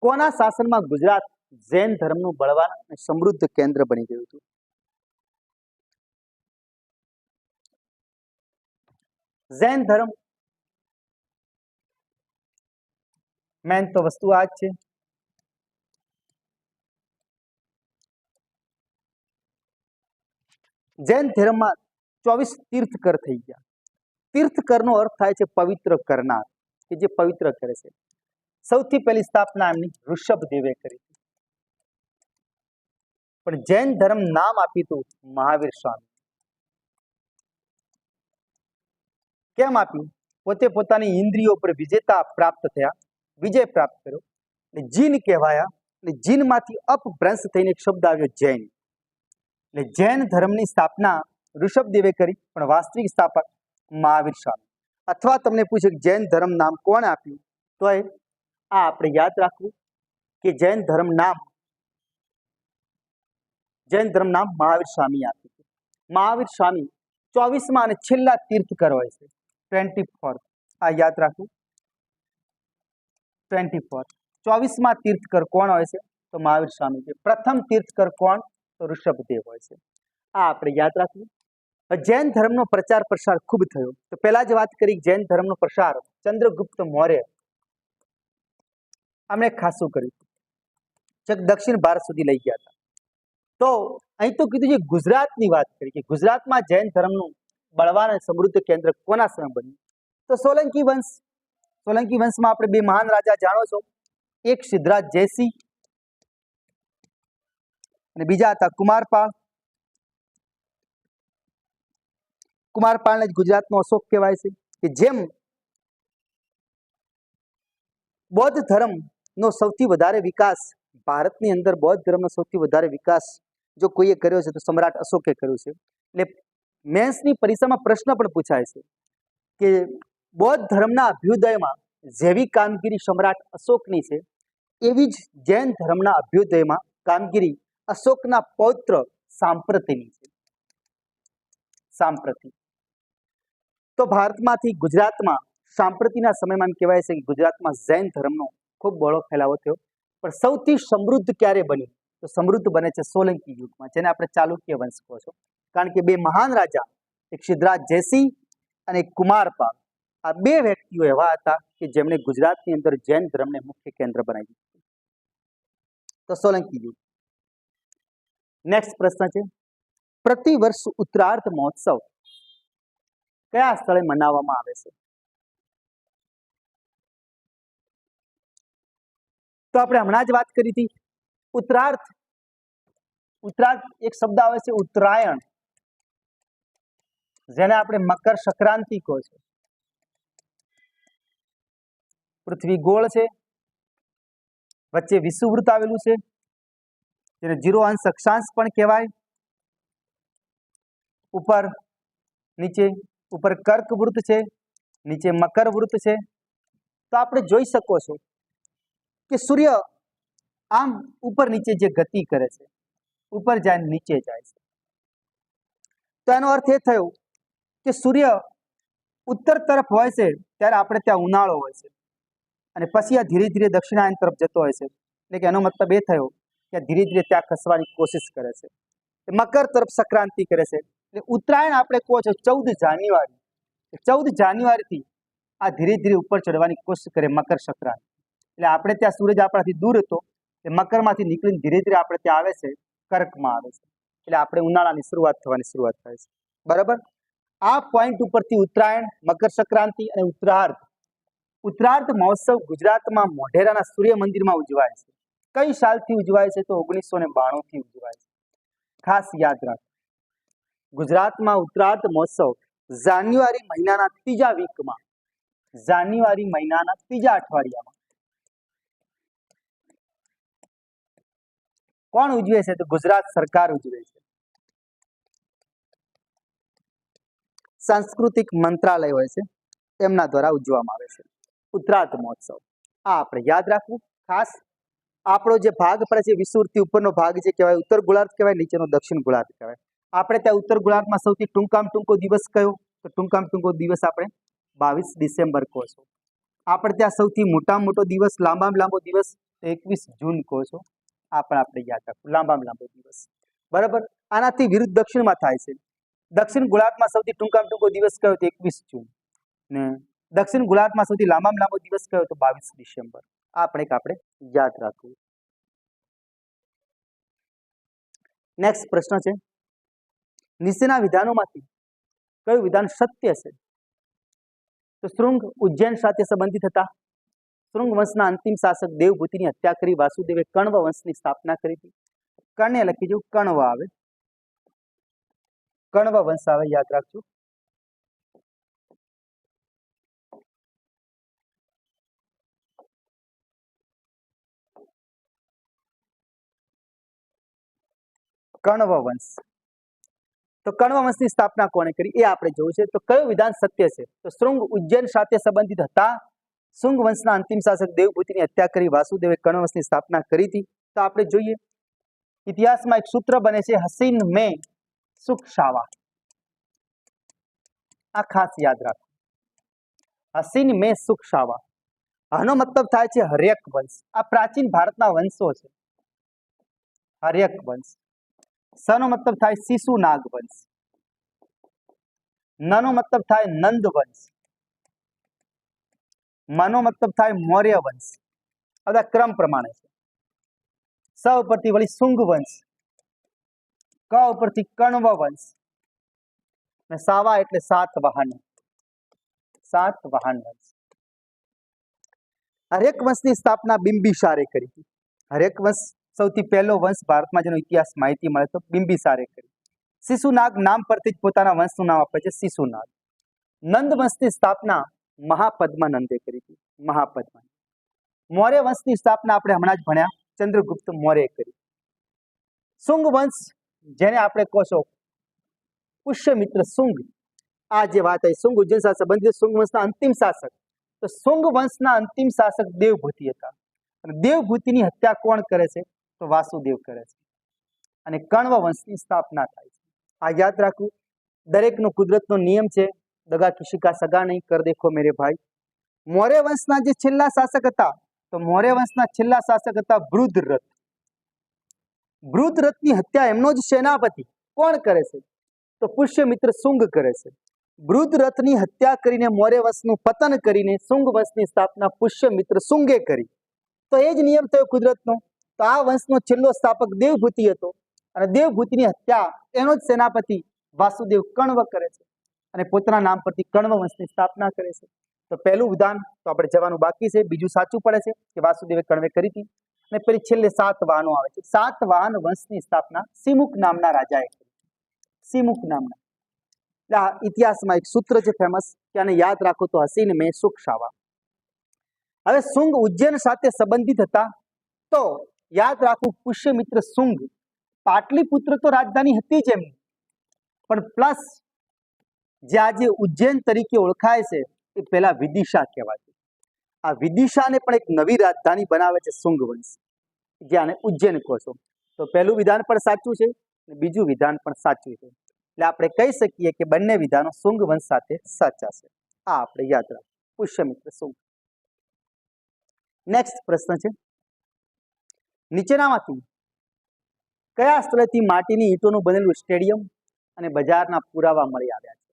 કોના શાસનમાં ગુજરાત જૈન ધર્મનું બળવાન અને સમૃદ્ધ કેન્દ્ર બની ગયું હતું? જૈન ધર્મ મેન તો વસ્તુ આ જ છે. જૈન ધર્મમાં 24 તીર્થકર થઈ ગયા. તીર્થકરનો અર્થ થાય છે પવિત્ર કરનાર, કે જે પવિત્ર કરે છે. સૌથી પહેલી સ્થાપના એમની ઋષભદેવે કરી. પણ જૈન ધર્મ નામ આપ્યું હતું મહાવીર સ્વામી. કેમ આપ્યું? પોતે પોતાની ઇન્દ્રિયો પર વિજેતા પ્રાપ્ત થયા, વિજય પ્રાપ્ત કર્યો, એટલે જીન કહેવાયા. એટલે જીનમાંથી અપભ્રંશ થઈને એક શબ્દ આવ્યો જૈન. એટલે જૈન ધર્મની સ્થાપના ઋષભદેવે કરી, પણ વાસ્તવિક સ્થાપક મહાવીર સ્વામી. અથવા તમને પૂછે કે જૈન ધર્મ નામ કોણે આપ્યું, તો આ આપણે યાદ રાખવું કે જૈન ધર્મ નામ મહાવીર સ્વામી આપ્યું. મહાવીર સ્વામી 24માં અને છેલ્લા તીર્થકર હોય છે. 24th, આ યાદ રાખવું. 24માં તીર્થકર કોણ હોય છે? તો મહાવીર સ્વામી છે. પ્રથમ તીર્થકર કોણ? તો ઋષભદેવ હોય છે. આ આપણે યાદ રાખવું. જૈન ધર્મનો પ્રચાર પ્રસાર ખૂબ થયો. તો પહેલા જ વાત કરી, જૈન ધર્મનો પ્રસાર ચંદ્રગુપ્ત મૌર્ય આમણે ખાસું કર્યું, દક્ષિણ ભારત સુધી લઈ ગયા હતા. તો અહીં તો કીધું છે ગુજરાતની વાત કરી કે ગુજરાતમાં જૈન ધર્મનું બળવાન અને સમૃદ્ધ કેન્દ્ર કોના સમય બન્યું? તો સોલંકી વંશ. સોલંકી વંશમાં આપણે બે મહાન રાજા જાણો છો, એક સિદ્ધરાજ જયસિંહ અને બીજા હતા કુમારપાળ. કુમારપાળને જ ગુજરાતનો અશોક કહેવાય છે. કે જેમ બૌદ્ધ ધર્મનો સૌથી વધારે વિકાસ ભારતની અંદર, બૌદ્ધ ધર્મનો સૌથી વધારે વિકાસ જો કોઈએ કર્યો છે તો સમ્રાટ અશોકે કર્યો છે. એટલે મેન્સની પરીક્ષામાં પ્રશ્ન પણ પૂછાય છે કે બૌદ્ધ ધર્મના અભ્યુદયમાં જેવી કામગીરી સમ્રાટ અશોકની છે, એવી જ જૈન ધર્મના અભ્યુદયમાં કામગીરી અશોકના પૌત્ર સાંપ્રતીની છે. સાંપ્રતી. તો ભારતમાંથી ગુજરાતમાં સાંપ્રતીના સમયમાં એમ કહેવાય છે કે ગુજરાતમાં જૈન ધર્મનો ખૂબ બળો ફેલાવો થયો. પણ સૌથી સમૃદ્ધ ક્યારે બન્યું? તો સમૃદ્ધ બને છે સોલંકી યુગમાં, જેને આપણે ચાલુક્ય વંશ કહો છો. કારણ કે બે મહાન રાજા, એક સિદ્ધરાજ જયસિંહ અને એક કુમારપાળ, આ બે વ્યક્તિઓ એવા હતા કે જેમણે ગુજરાતની અંદર જૈન ધર્મને મુખ્ય કેન્દ્ર બનાવી દીધું. તો સોલંકી યુગ. નેક્સ્ટ પ્રશ્ન છે, પ્રતિવર્ષ ઉત્તરાર્ધ મહોત્સવ કયા સ્થળે મનાવવામાં આવે છે? તો આપણે હમણાં જ વાત કરી હતી ઉત્તરાર્ધ. ઉત્તરાર્ધ એક શબ્દ આવે છે ઉત્તરાયણ, જેને આપણે મકર સંક્રાંતિ કહો છો. પૃથ્વી ગોળ છે, વચ્ચે વિષુવવૃત્ત આવેલું છે, જેને 0 અંશ અક્ષાંશ પણ કહેવાય. ઉપર નીચે, ઉપર કર્ક વૃત્ત છે, નીચે મકર વૃત્ત છે. તો આપણે જોઈ શકો છો કે સૂર્ય આમ ઉપર નીચે જે ગતિ કરે છે, ઉપર જાય નીચે જાય છે. તો એનો અર્થ એ થયો કે સૂર્ય ઉત્તર તરફ હોય છે ત્યારે આપણે ત્યાં ઉનાળો હોય છે, અને પછી આ ધીરે ધીરે દક્ષિણાયન તરફ જતો હોય છે. એટલે કે એનો મતલબ એ થયો કે ધીરે ધીરે ત્યાં ખસવાની કોશિશ કરે છે, મકર તરફ સંક્રાંતિ કરે છે. એટલે ઉત્તરાયણ આપણે કહો છો 14 જાન્યુઆરી. 14 જાન્યુઆરીથી આ ધીરે ધીરે ઉપર ચડવાની કોશિશ કરે મકર સંક્રાંતિ. એટલે આપણે ત્યાં સૂરજ આપણાથી દૂર હતો, એ મકરમાંથી નીકળીને ધીરે ધીરે આપણે ત્યાં આવે છે, કર્કમાં આવે છે. એટલે આપણે ઉનાળાની શરૂઆત થવાની શરૂઆત થાય છે. બરાબર. આ પોઈન્ટ ઉપરથી ઉત્તરાયણ, મકર સંક્રાંતિ અને ઉત્તરાર્ધ મહોત્સવ ગુજરાતમાં મોઢેરાના સૂર્ય મંદિરમાં ઉજવાય છે. કઈ સાલથી ઉજવાય છે? તો 1992થી ઉજવાય છે. ખાસ યાદ રાખો, ગુજરાતમાં ઉત્તરાર્ધ મહોત્સવ જાન્યુઆરી મહિનાના ત્રીજા વીકમાં, જાન્યુઆરી મહિનાના ત્રીજા અઠવાડિયામાં. કોણ ઉજવે છે? તો ગુજરાત સરકાર ઉજવે છે. સાંસ્કૃતિક મંત્રાલય હોય છે, એમના દ્વારા ઉજવવામાં આવે છે ઉત્તરાર્ધ મહોત્સવ. આ આપણે યાદ રાખવું ખાસ. આપણો જે ભાગ પડે છે વિષુવવૃત્તથી ઉપરનો ભાગ જે કહેવાય ઉત્તર ગોળાર્ધ કહેવાય, નીચેનો દક્ષિણ ગોળાર્ધ કહેવાય. આપણે ત્યાં ઉત્તર ગોળાર્ધમાં સૌથી ટૂંકામાં ટૂંકો દિવસ કયો? તો ટૂંકામાં ટૂંકો દિવસ આપણે 22 ડિસેમ્બર કહો છો. આપણે ત્યાં સૌથી મોટામાં મોટો દિવસ, લાંબામાં લાંબો દિવસ 21 જૂન કહો છો. આ પણ આપણે યાદ રાખવું, લાંબામાં લાંબો દિવસ. બરાબર. આનાથી વિરુદ્ધ દક્ષિણમાં થાય છે. દક્ષિણ ગોળાર્ધમાં સૌથી ટૂંકામાં ટૂંકો દિવસ કયો? તો 21 જૂન. ને દક્ષિણ ગોળાર્ધમાં સૌથી લાંબામાં લાંબો દિવસ કયો? તો 22 ડિસેમ્બર. આ પણ એક આપણે યાદ રાખવું. નેક્સ્ટ પ્રશ્ન છે, નીચેના વિધાનોમાંથી કયું વિધાન સત્ય છે? તો શૃંગ ઉજ્જૈન સાથે સંબંધિત હતા. શૃંગ વંશના અંતિમ શાસક દેવભૂતિની હત્યા કરી વાસુદેવે કણવ વંશની સ્થાપના કરી હતી. કર્ણે લખી દઉં, કણવ આવે, કણવ વંશ આવે, યાદ રાખજો. કણવ વંશ. તો કણવ વંશની સ્થાપના કોણે કરી એ આપણે જોવું છે. તો કયું વિધાન સત્ય છે? તો શૃંગ ઉજ્જૈન સાથે સંબંધિત હતા. શૃંગ વંશના અંતિમ શાસક દેવભૂતિની હત્યા કરી વાસુદેવે કણવ વંશની સ્થાપના કરી હતી. તો આપણે જોઈએ ઇતિહાસમાં એક સૂત્ર બને છે, હસીન મેં સુખ શાવા. આ ખાસ યાદ રાખો, હસીન મેં સુખ શાવા. આનો મતલબ થાય છે હર્યક વંશ. આ પ્રાચીન ભારતના વંશો છે, હર્યક વંશ. સનો મતલબ થાય શિશુ નાગ વંશ. નનો મતલબ થાય નંદ વંશ. મનો મતલબ થાય મૌર્ય વંશ. આ બધા ક્રમ પ્રમાણે છે. સ ઉપરથી વળી શુંગ વંશ, ક ઉપરથી કણવ વંશ, અને સાવા એટલે સાતવાહન, સાતવાહન વંશ. હર્યક વંશની સ્થાપના બિંબિસારે કરી હતી. હર્યક વંશ સૌથી પહેલો વંશ ભારતમાં જેનો ઇતિહાસ માહિતી મળે તો બિંબિસારે કરી. શિશુનાગ નામ પરથી જ પોતાના વંશનું નામ આપે છે, શિશુનાગ. નંદ વંશની સ્થાપના મહાપદ્માનંદે કરી હતી, મહાપદ્મા. મૌર્ય વંશની સ્થાપના આપણે હમણાં જ ભણ્યા, ચંદ્રગુપ્ત મૌર્ય કરી. શુંગ વંશ જેને આપણે કહો છો પુષ્યમિત્ર શુંગ, આ જે વાત આવી શુંગ ઉજ્જૈન સાથે સંબંધિત શુંગ વંશના અંતિમ શાસક. તો શુંગ વંશના અંતિમ શાસક દેવભૂતિ હતા. અને દેવભૂતિની હત્યા કોણ કરે છે? તો વાસુદેવ કરે છે. અને કણવ વંશની સ્થાપના થાય છે. આ યાદ રાખવું. દરેકનો કુદરતનો નિયમ છે, દગા કિસી કા સગા નહીં, કર દેખો મેરે ભાઈ. મૌર્ય વંશના જે છેલ્લા શાસક હતા, તો મૌર્ય વંશના છેલ્લા શાસક હતા બૃહદ્રથ. બૃહદ્રથની હત્યા એમનો જ સેનાપતિ કોણ કરે છે? તો પુષ્યમિત્ર શુંગ કરે છે. બૃહદ્રથની હત્યા કરીને મૌર્ય વંશનું પતન કરીને શુંગ વંશની સ્થાપના પુષ્યમિત્ર શુંગે કરી. તો એ જ નિયમ થયો કુદરતનો. તો આ વંશનો છેલ્લો સ્થાપક દેવભૂતિ હતો, અને દેવભૂતિની હત્યા એનો જ સેનાપતિ વાસુદેવ કણવ કરે છે, અને પોતાના નામ પરથી કણવ વંશની સ્થાપના કરે છે. તો પહેલું વિધાન તો આપણે જવાનું બાકી છે, બીજું સાચું પડે છે કે વાસુદેવે કણવે કરી હતી. અને પછી છેલ્લે સાતવાહનો આવે છે. સાતવાહન વંશની સ્થાપના સિમુક નામના રાજાએ કરી. સિમુક નામના. એટલે આ ઇતિહાસમાં એક સૂત્ર છે ફેમસ, કે આને યાદ રાખો તો હસીન મેં સુખ શાવા. હવે શુંગ ઉજ્જૈન સાથે સંબંધિત હતા, તો યાદ રાખવું પુષ્યમિત્ર શુંગ પાટલીપુત્ર તો રાજધાની હતી જ એમની, પણ પ્લસ જે આજે ઉજ્જૈન તરીકે ઓળખાય છે એ પહેલા વિદિશા કહેવાતી. આ વિદિશાને પણ એક નવી રાજધાની બનાવે છે શુંગ વંશ, જ્યાં ઉજ્જૈન કહો છો. તો પહેલું વિધાન પણ સાચું છે, અને બીજું વિધાન પણ સાચું છે. એટલે આપણે કહી શકીએ કે બંને વિધાનો શુંગ વંશ સાથે સાચા છે. આ આપણે યાદ રાખવું, પુષ્યમિત્ર શુંગ. નેક્સ્ટ પ્રશ્ન છે, નીચેનામાંથી કયા સ્થળેથી માટીની ઈંટોનું બનેલું સ્ટેડિયમ અને બજારના પુરાવા મળી આવ્યા છે?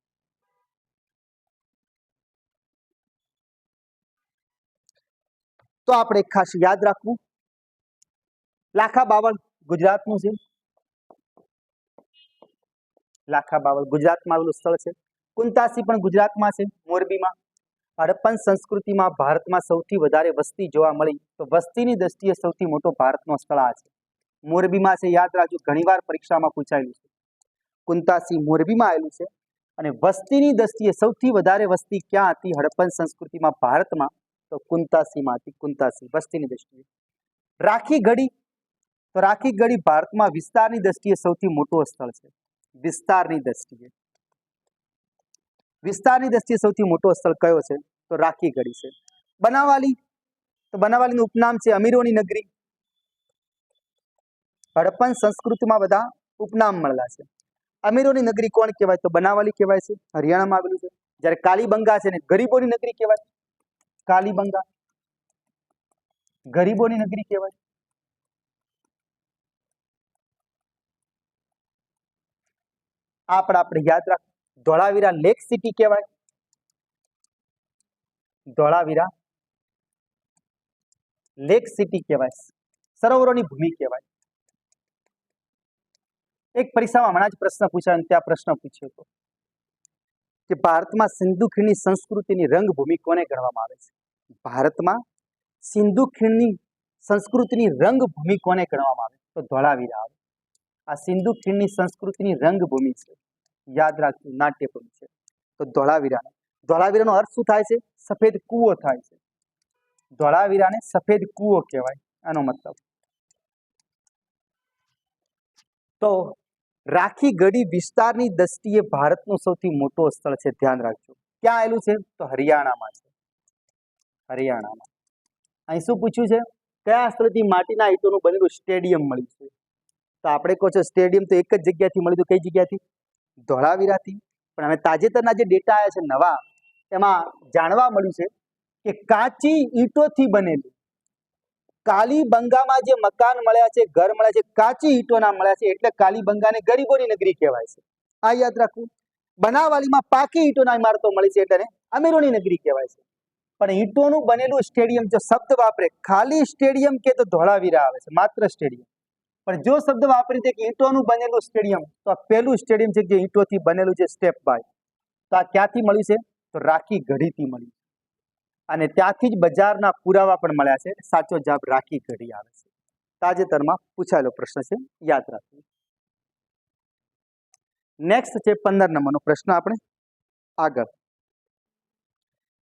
તો આપણે ખાસ યાદ રાખવું. લાખા બાવળ ગુજરાતનું છે. લાખા બાવળ ગુજરાતમાં આવેલું સ્થળ છે. કુંતાસી પણ ગુજરાતમાં છે, મોરબીમાં. હડપ્પન સંસ્કૃતિમાં ભારતમાં સૌથી વધારે વસ્તી જોવા મળી, તો વસ્તીની દ્રષ્ટિએ સૌથી મોટો ભારતનો સ્થળ આ છે, મોરબીમાં છે. યાદ રાખજો, ઘણીવાર પરીક્ષામાં પૂછાયેલું છે. કુંતાસી મોરબીમાં આવેલું છે. અને વસ્તીની દ્રષ્ટિએ સૌથી વધારે વસ્તી ક્યાં હતી હડપ્પન સંસ્કૃતિમાં ભારતમાં? તો કુંતાસીમાં હતી. કુંતાસી વસ્તીની દ્રષ્ટિએ. રાખી ગઢી, તો રાખી ગઢી ભારતમાં વિસ્તારની દ્રષ્ટિએ સૌથી મોટું સ્થળ છે. વિસ્તારની દ્રષ્ટિએ, વિસ્તારની દ્રષ્ટિએ સૌથી મોટો સ્થળ કયો છે? તો રાખી ગઢી છે. બનાવાલી, તો બનાવાલીનું ઉપનામ છે અમીરોની નગરી. હડપ્પન સંસ્કૃતિમાં બધા ઉપનામ મળેલા છે. અમીરોની નગરી કોણ કહેવાય? તો બનાવાલી કહેવાય છે, હરિયાણામાં આવેલું છે. જ્યારે કાલીબંગા છે ને ગરીબોની નગરી કહેવાય. કાલીબંગા ગરીબોની નગરી કહેવાય. આ પણ આપણે યાદ રાખ. ધોળાવીરા લેક સિટી કહેવાય. ધોળાવીરા લેક સિટી કહેવાય, સરોવરોની ભૂમિ કહેવાય. એક પરીક્ષામાં હમણાં જ પ્રશ્ન પૂછાયો અને ત્યાં પ્રશ્ન પૂછ્યો હતો કે ભારતમાં સિંધુ ખીણની સંસ્કૃતિની રંગભૂમિ કોને ગણવામાં આવે છે? ભારતમાં સિંધુ ખીણની સંસ્કૃતિની રંગભૂમિ કોને ગણવામાં આવે? તો ધોળાવીરા આવે. આ સિંધુ ખીણની સંસ્કૃતિની રંગભૂમિ છે, યાદ રાખજો, નાટ્યભૂમિ છે. તો ધોળાવીરા. ધોળાવીરાનો અર્થ શું થાય છે? સફેદ કૂવો થાય છે. ધોળાવીરાને સફેદ કૂવો કહેવાય, આનો મતલબ. તો રાખી ગઢી વિસ્તારની દ્રષ્ટિએ ભારતનું સૌથી મોટું સ્થળ છે, ધ્યાન રાખજો. ક્યાં આવેલું છે? તો હરિયાણામાં છે. હરિયાણામાં. અહીં શું પૂછ્યું છે? કયા સ્થળથી માટીના ઈંટોનું બનેલું સ્ટેડિયમ મળ્યું છે? તો આપણે કહો છો સ્ટેડિયમ તો એક જ જગ્યાથી મળ્યું. કઈ જગ્યાથી? ધોળાવીરાથી. પણ હવે તાજેતરના જે ડેટા આવ્યા છે નવા, એમાં જાણવા મળ્યું છે કે કાચી ઈંટોથી બનેલું કાલીબંગામાં જે મકાન મળ્યા છે, ઘર મળ્યા છે, કાચી ઈંટોના મળ્યા છે, એટલે કાલીબંગાને ગરીબોની નગરી કહેવાય છે. આ યાદ રાખવું. બનાવાલીમાં પાકી ઈંટોના ઇમારતો મળી છે એટલે અમીરોની નગરી કહેવાય છે. પણ ઈંટોનું બનેલું સ્ટેડિયમ જો શબ્દ વાપરે, ખાલી સ્ટેડિયમ કે તો ધોળાવીરા આવે છે, માત્ર સ્ટેડિયમ. પણ જો શબ્દ વાપરી દે કે ઈંટોનું બનેલું સ્ટેડિયમ, તો આ પહેલું સ્ટેડિયમ છે જે ઈંટોથી બનેલું છે, સ્ટેપ બાય. તો આ ક્યાંથી મળ્યું છે? તો રાખી ગઢીથી મળ્યું. અને ત્યાંથી જ બજારના પુરાવા પણ મળ્યા છે. સાચો જવાબ રાખી ગઢી આવે છે. તાજેતરમાં પૂછાયેલો પ્રશ્ન છે, યાદ રાખવું. નેક્સ્ટ છે 15 નંબરનો પ્રશ્ન. આપણે આગળ,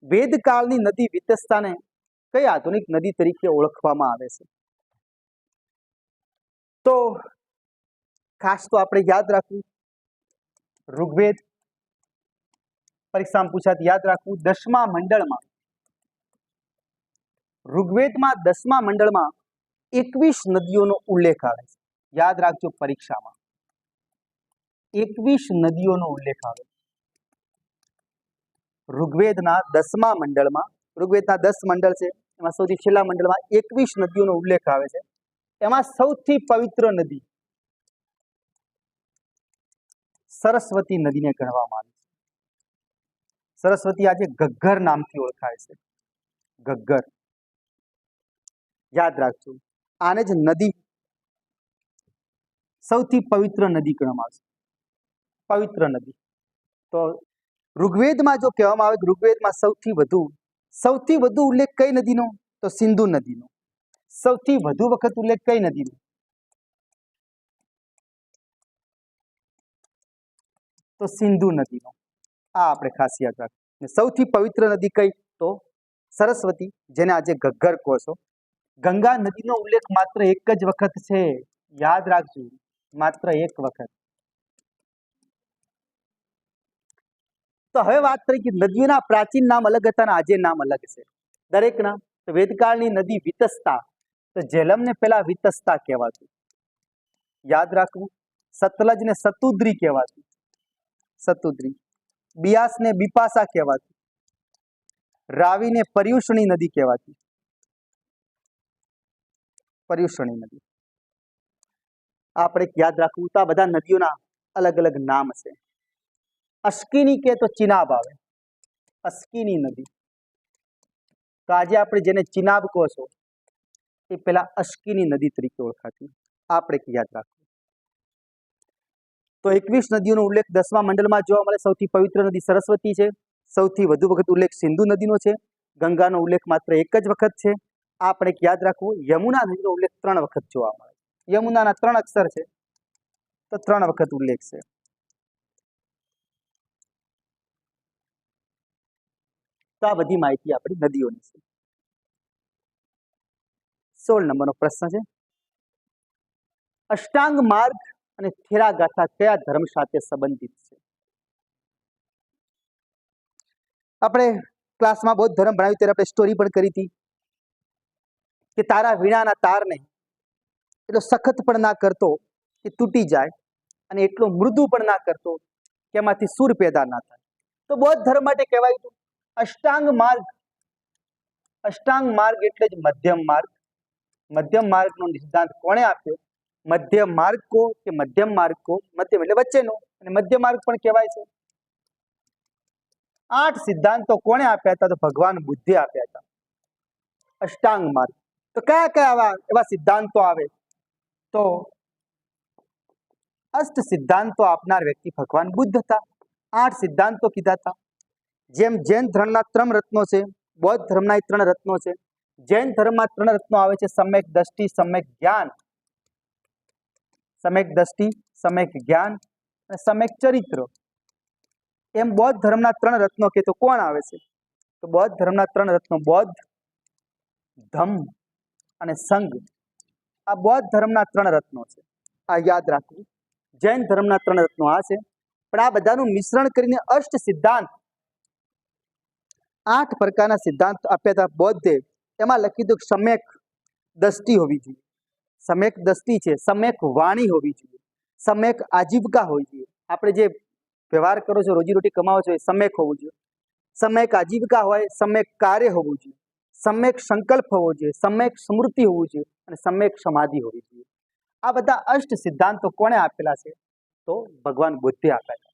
વેદકાળની નદી વિતસ્તાને કઈ આધુનિક નદી તરીકે ઓળખવામાં આવે છે? તો ખાસ તો આપણે યાદ રાખવું, ઋગ્વેદ પરીક્ષામાં પૂછાતી, યાદ રાખવું. 10મા મંડળમાં, ઋગ્વેદમાં 10મા મંડળમાં 21 નદીઓનો ઉલ્લેખ આવે છે. યાદ રાખજો, પરીક્ષામાં 21 નદીઓનો ઉલ્લેખ આવે. ઋગ્વેદના 10મા મંડળમાં, ઋગ્વેદના 10 મંડળ છે, એમાં સૌથી છેલ્લા મંડળમાં 21 નદીઓનો ઉલ્લેખ આવે છે. એમાં સૌથી પવિત્ર નદી સરસ્વતી નદીને ગણવામાં આવે છે. સરસ્વતી આજે ઘગ્ગર નામથી ઓળખાય છે. ઘગ્ગર, યાદ રાખજો. આને જ નદી, સૌથી પવિત્ર નદી ગણવામાં આવે છે. પવિત્ર નદી. તો ઋગ્વેદમાં જો કહેવામાં આવે કે ઋગ્વેદમાં સૌથી વધુ ઉલ્લેખ કઈ નદીનો? તો સિંધુ નદીનો. સૌથી વધુ વખત ઉલ્લેખ કઈ નદીનો? તો સિંધુ નદીનો. આ આપણે ખાસ યાદ રાખવું. સૌથી પવિત્ર નદી કઈ? તો સરસ્વતી, જેને આજે ઘગ્ગર કહો છો. ગંગા નદીનો ઉલ્લેખ માત્ર એક જ વખત છે, યાદ રાખજો, માત્ર એક વખત. તો હવે વાત કરી કે નદીઓના પ્રાચીન નામ અલગ હતા અને આજે નામ અલગ છે દરેકના. તો વેદકાળની નદી વિતસ્તા, તો ઝેલમને પેલા વિતસ્તા કહેવાતું, યાદ રાખવું. સતલજને સતુદ્રી કહેવાતું, સતુદ્રી. બિયાસને બિપાસા કહેવાતું. રાવીને પર્યુષણી નદી કહેવાતી, પર્યુષણી નદી. આપણે યાદ રાખવું. તો આ બધા નદીઓના અલગ અલગ નામ છે. અશ્કિની કે તો ચિનાબ આવે, અશ્કિની નદી. તો આજે આપણે જેને ચિનાબ કહો છો એ પેલા અશ્કિની નદી તરીકે ઓળખાતી, આપણે યાદ રાખવું. તો 21 નદીઓનો ઉલ્લેખ 10મા મંડળમાં જોવા મળે. સૌથી પવિત્ર નદી સરસ્વતી છે. સૌથી વધુ વખત ઉલ્લેખ સિંધુ નદીનો છે. ગંગાનો ઉલ્લેખ માત્ર એક જ વખત છે. આપણે યાદ રાખવું. યમુના નદીનો ઉલ્લેખ 3 વખત જોવા મળે. યમુનાના 3 અક્ષર છે, તો 3 વખત ઉલ્લેખ છે. તો આ બધી માહિતી આપણી નદીઓની છે. 16 નંબરનો પ્રશ્ન છે, અષ્ટાંગ માર્ગ અને થેરા ગાથા કયા ધર્મ સાથે સંબંધિત છે? આપણે ક્લાસમાં બૌદ્ધ ધર્મ ભણાવ્યું ત્યારે આપણે સ્ટોરી પણ કરી હતી કે તારા વીણાના તારને, એટલો સખત પણ ના કરતો કે તૂટી જાય અને એટલો મૃદુ પણ ના કરતો કે એમાંથી સૂર પેદા ના થાય. તો બૌદ્ધ ધર્મ માટે કહેવાય હતું અષ્ટાંગ માર્ગ. અષ્ટાંગ માર્ગ એટલે જ મધ્યમ માર્ગ. મધ્યમ માર્ગનો સિદ્ધાંત કોણે આપ્યો? મધ્ય માર્ગ કો કે મધ્યમ માર્ગ કો, મધ્યમ એટલે વચ્ચેનો, અને મધ્ય માર્ગ પણ કહેવાય છે. 8 સિદ્ધાંતો કોણે આપ્યા હતા? તો ભગવાન બુદ્ધે આપ્યા હતા. અષ્ટાંગ માર્ગ. તો કયા કયા એવા સિદ્ધાંતો આવે? તો અષ્ટ સિદ્ધાંતો આપનાર વ્યક્તિ ભગવાન બુદ્ધ હતા. 8 સિદ્ધાંતો કીધા હતા. જેમ જૈન ધર્મના 3 રત્નો છે, બૌદ્ધ ધર્મના 3 રત્નો છે. જૈન ધર્મમાં 3 રત્નો આવે છે: સમ્યક દ્રષ્ટિ, સમ્યક જ્ઞાન, સમ્યક દ્રષ્ટિ, સમ્યક જ્ઞાન અને સમ્યક ચરિત્ર. એમ બૌદ્ધ ધર્મના 3 રત્નો કે તો કોણ આવે છે? તો બૌદ્ધ ધર્મના 3 રત્નો બૌદ્ધ, ધમ્મ અને સંઘ. આ બૌદ્ધ ધર્મના 3 રત્નો છે. આ યાદ રાખવું. જૈન ધર્મના 3 રત્નો આ છે, પણ આ બધાનું મિશ્રણ કરીને અષ્ટ સિદ્ધાંત, 8 પ્રકારના સિદ્ધાંત આપ્યા હતા બૌદ્ધે. એમાં લખી દો સમ્યક દ્રષ્ટિ હોવી જોઈએ. સમ્યક દ્રષ્ટિ છે, સમ્યક વાણી હોવી જોઈએ, સમ્યક આજીવિકા હોવી જોઈએ. આપણે જે વ્યવહાર કરો છો, રોજીરોટી કમાવો છો, એ સમ્યક હોવું જોઈએ. સમ્યક આજીવિકા હોય, સમ્યક કાર્ય હોવું જોઈએ, સમ્યક સંકલ્પ હોવો જોઈએ, સમ્યક સ્મૃતિ હોવું જોઈએ અને સમ્યક સમાધિ હોવી જોઈએ. આ બધા અષ્ટ સિદ્ધાંતો કોણે આપેલા છે? તો ભગવાન બુદ્ધે આપ્યા છે.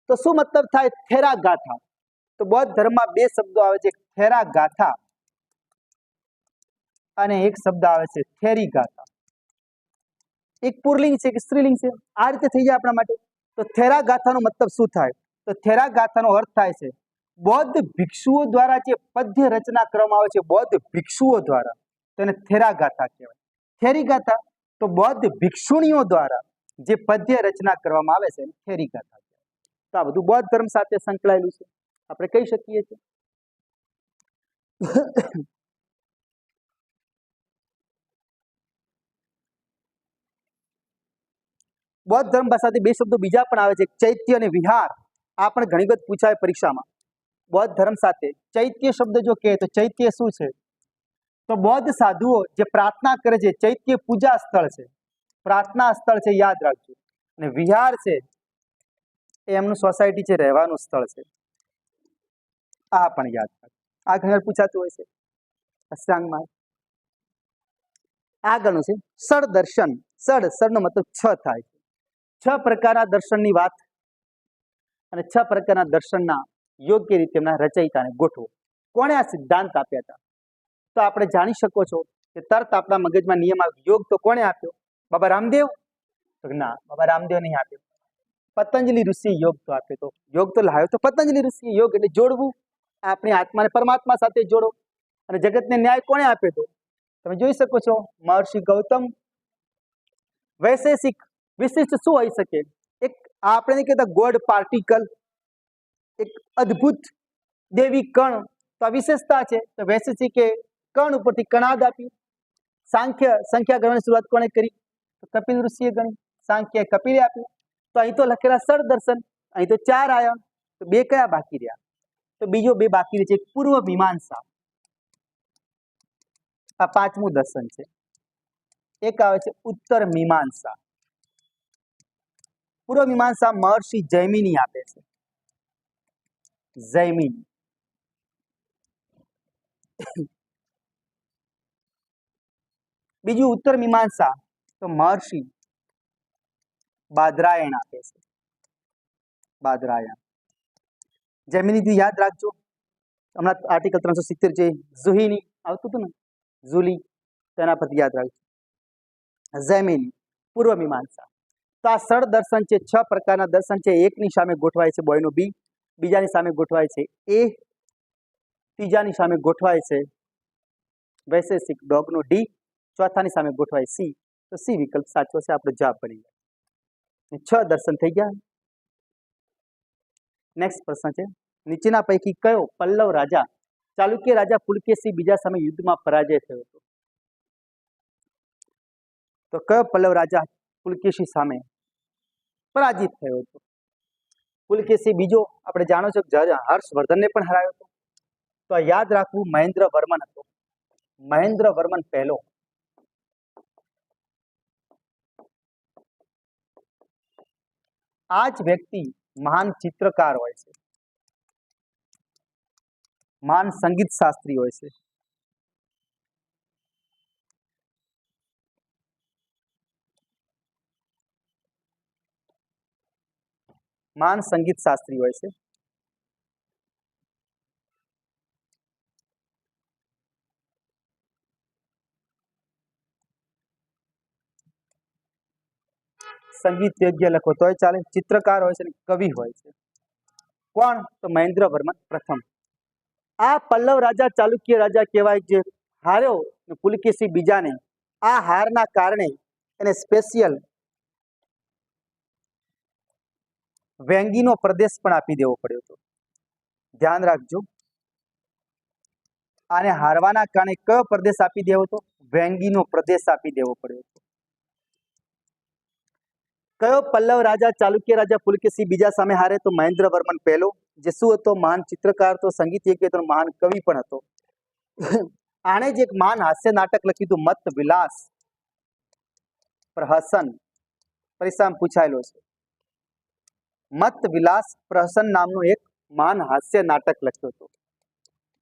તો શું મતલબ થાય થેરા ગાથા? તો બૌદ્ધ ધર્મમાં 2 શબ્દો આવે છે, થેરા ગાથા અને એક શબ્દ આવે છે થેરી ગાથા. એક પુરલિંગ છે કે સ્ત્રીલિંગ છે, આ રીતે થઈ જાય આપણા માટે. તો થેરા ગાથાનો મતલબ શું થાય? તો થેરા ગાથાનો અર્થ થાય છે બૌદ્ધ ભિક્ષુઓ દ્વારા જે પદ્ય રચના કરવામાં આવે છે, બૌદ્ધ ભિક્ષુઓ દ્વારા, તેને થેરા ગાથા કહેવાય. થેરી ગાથા તો બૌદ્ધ ભિક્ષુણીઓ દ્વારા જે પદ્ય રચના કરવામાં આવે છે, થેરી ગાથા કહેવાય. તો આ બધું બૌદ્ધ ધર્મ સાથે સંકળાયેલું છે, આપણે કહી શકીએ છીએ. બૌદ્ધ ધર્મ સાથે 2 શબ્દો બીજા પણ આવે છે, ચૈત્ય અને વિહાર. આ પણ ઘણી વખત પૂછાય પરીક્ષામાં. બૌદ્ધ ધર્મ સાથે ચૈત્ય શબ્દ જો કહે તો ચૈત્ય શું છે? તો બૌદ્ધ સાધુઓ જે પ્રાર્થના કરે છે, ચૈત્ય પૂજા સ્થળ છે, પ્રાર્થના સ્થળ છે, યાદ રાખજો. અને વિહાર છે એ એમનું સોસાયટી છે, રહેવાનું સ્થળ છે. આ પણ યાદ રાખજો. આ ઘણી વાર પૂછાતું હોય છે અષ્ટાંગમાં. આગળનું છે સડ દર્શન. સડનો મતલબ 6 થાય છે. 6 પ્રકારના દર્શનની વાત, અને 6 પ્રકારના દર્શનના યોગ્ય રીતે એમના રચયિતાને ગોઠવો. કોણે આ સિદ્ધાંત આપ્યા હતા? તો આપણે જાણી શકો છો કે તરત આપણા મગજમાં નિયમ આવ્યો, યોગ તો કોણે આપ્યો? બાબા રામદેવ? તો ના, બાબા રામદેવ નહીં આપ્યો. પતંજલિ ઋષિ યોગ તો આપ્યો. તો યોગ તો લાવ્યો તો પતંજલિ ઋષિ. યોગ એટલે જોડવું, આપણી આત્માને પરમાત્મા સાથે જોડો. અને જગતને ન્યાય કોણે આપ્યો? તો તમે જોઈ શકો છો મહર્ષિ ગૌતમ. વૈશેષિક વિશિષ્ટ શું હોઈ શકે? એક આપણે નહીં કહેતા ગોડ પાર્ટિકલ, એક અદ્ભુત દેવી કણ, તો આ વિશેષતા છે. તો વૈશેષિકે કણ ઉપરથી કણાદ આપી. સંખ્યા ગણવાની શરૂઆત કોણે કરી? તો કપિલ ઋષિએ ગણી. સાંખ્ય કપિલે આપ્યું. તો અહીં તો લખેલા સડ દર્શન, અહીં તો 4 આયા. તો 2 કયા બાકી રહ્યા? તો બીજો 2 બાકી રહે છે, એક પૂર્વ મીમાંસા. આ 5મું દર્શન છે. એક આવે છે ઉત્તર મીમાંસા. પૂર્વ મીમાંસા મહર્ષિ જૈમિની આપે છે. જૈમિની. બીજું ઉત્તર મીમાંસા તો મહર્ષિ બાદરાયણ આપે છે. બાદરાયણ. જૈમિનીથી યાદ રાખજો. હમણાં આર્ટિકલ 370 છે, ઝુહીની આવતું હતું ને, ઝુલી, તેના પરથી યાદ રાખજો. જૈમિની, પૂર્વ મીમાંસા. તો આ સડ દર્શન છે, 6 પ્રકારના દર્શન છે. એકની સામે ગોઠવાય છે બોયનો બી, બીજાની સામે ગોઠવાય છે એ, ત્રીજાની સામે ગોઠવાય છે વૈશેષિક ડોગનો ડી, ચોથાની સામે ગોઠવાય સી. તો સી વિકલ્પ સાચો છે, આપણો જવાબ બની જાય. 6 દર્શન થઈ ગયા. નેક્સ્ટ પ્રશ્ન છે, નીચેના પૈકી કયો પલ્લવ રાજા ચાલુક્ય રાજા પુલકેશી બીજા સામે યુદ્ધમાં પરાજય થયો હતો? તો કયો પલ્લવ રાજા પુલકેશી સામે પરાજિત થયો હતો? પુલકેશી બીજો આપણે જાણો છો હર્ષવર્ધનને પણ હરાવ્યો હતો. તો યાદ રાખવું મહેન્દ્ર વર્મન હતો. મહેન્દ્ર વર્મન પહેલો. આ જ વ્યક્તિ મહાન ચિત્રકાર હોય છે, મહાન સંગીત શાસ્ત્રી હોય છે, મહાન સંગીત શાસ્ત્રી હોય છે. સંગીત યોગ્ય લખો તોય ચાલે. ચિત્રકાર હોય છે ને કવિ હોય છે. કોણ? તો મહેન્દ્રવર્મન પ્રથમ. આ પલ્લવ રાજા ચાલુક્ય રાજા કહેવાય, જે હાર્યો પુલકેશી બીજાને. આ હારના કારણે એને સ્પેશિયલ વેંગીનો પ્રદેશ પણ આપી દેવો પડ્યો હતો. ધ્યાન રાખજો, આને હારવાના કારણે કયો પ્રદેશ આપી દેવો હતો? વેંગીનો પ્રદેશ આપી દેવો પડ્યો હતો. કયો પલ્લવ રાજા ચાલુક્ય રાજા પુલકેશી બીજા સામે હારે? તો મહેન્દ્રવર્મન પહેલો, જે શું હતો? મહાન ચિત્રકાર હતો, સંગીત યોગ્ય હતો, મહાન કવિ પણ હતો. આણે જ એક મહાન હાસ્ય નાટક લખ્યું હતું, મત વિલાસ પ્રહસન. પરીક્ષામાં પૂછાયેલો છે. મત વિલાસ પ્રહસન નામનું એક મહાન હાસ્ય નાટક લખ્યું હતું.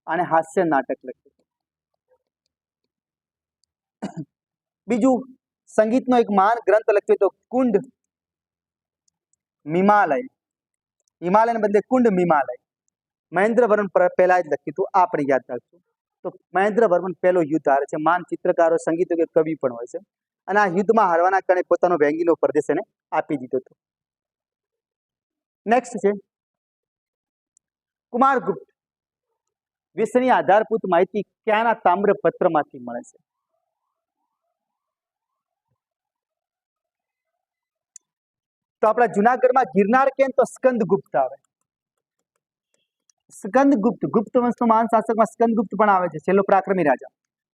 આને હાસ્ય નાટક લખ્યું હતું. બીજું, સંગીતનો એક મહાન ગ્રંથ લખ્યો હતો, કુંડ મીમાલય. હિમાલયને બદલે કુંડ મીમાલય. મહેન્દ્રવર્મન પહેલા જ લખ્યું હતું, આપણે યાદ રાખશું. તો મહેન્દ્રવર્મન પહેલો યુદ્ધ હારે છે. મહાન ચિત્રકારો, સંગીત કે કવિ પણ હોય છે, અને આ યુદ્ધમાં હારવાના કારણે પોતાનો વેંગીનો પ્રદેશ એને આપી દીધો હતો. નેક્સ્ટ છે કુમારગુપ્ત વિશેની આધારભૂત માહિતી ક્યાંના તામ્રપત્રમાંથી મળે છે? તો આપણા જુનાગઢમાં ગિરનાર કેમ? તો સ્કંદગુપ્ત આવે. સ્કંદગુપ્ત, ગુપ્ત વંશનો મહાન શાસકમાં સ્કંદગુપ્ત પણ આવે છે, છેલ્લો પરાક્રમી રાજા.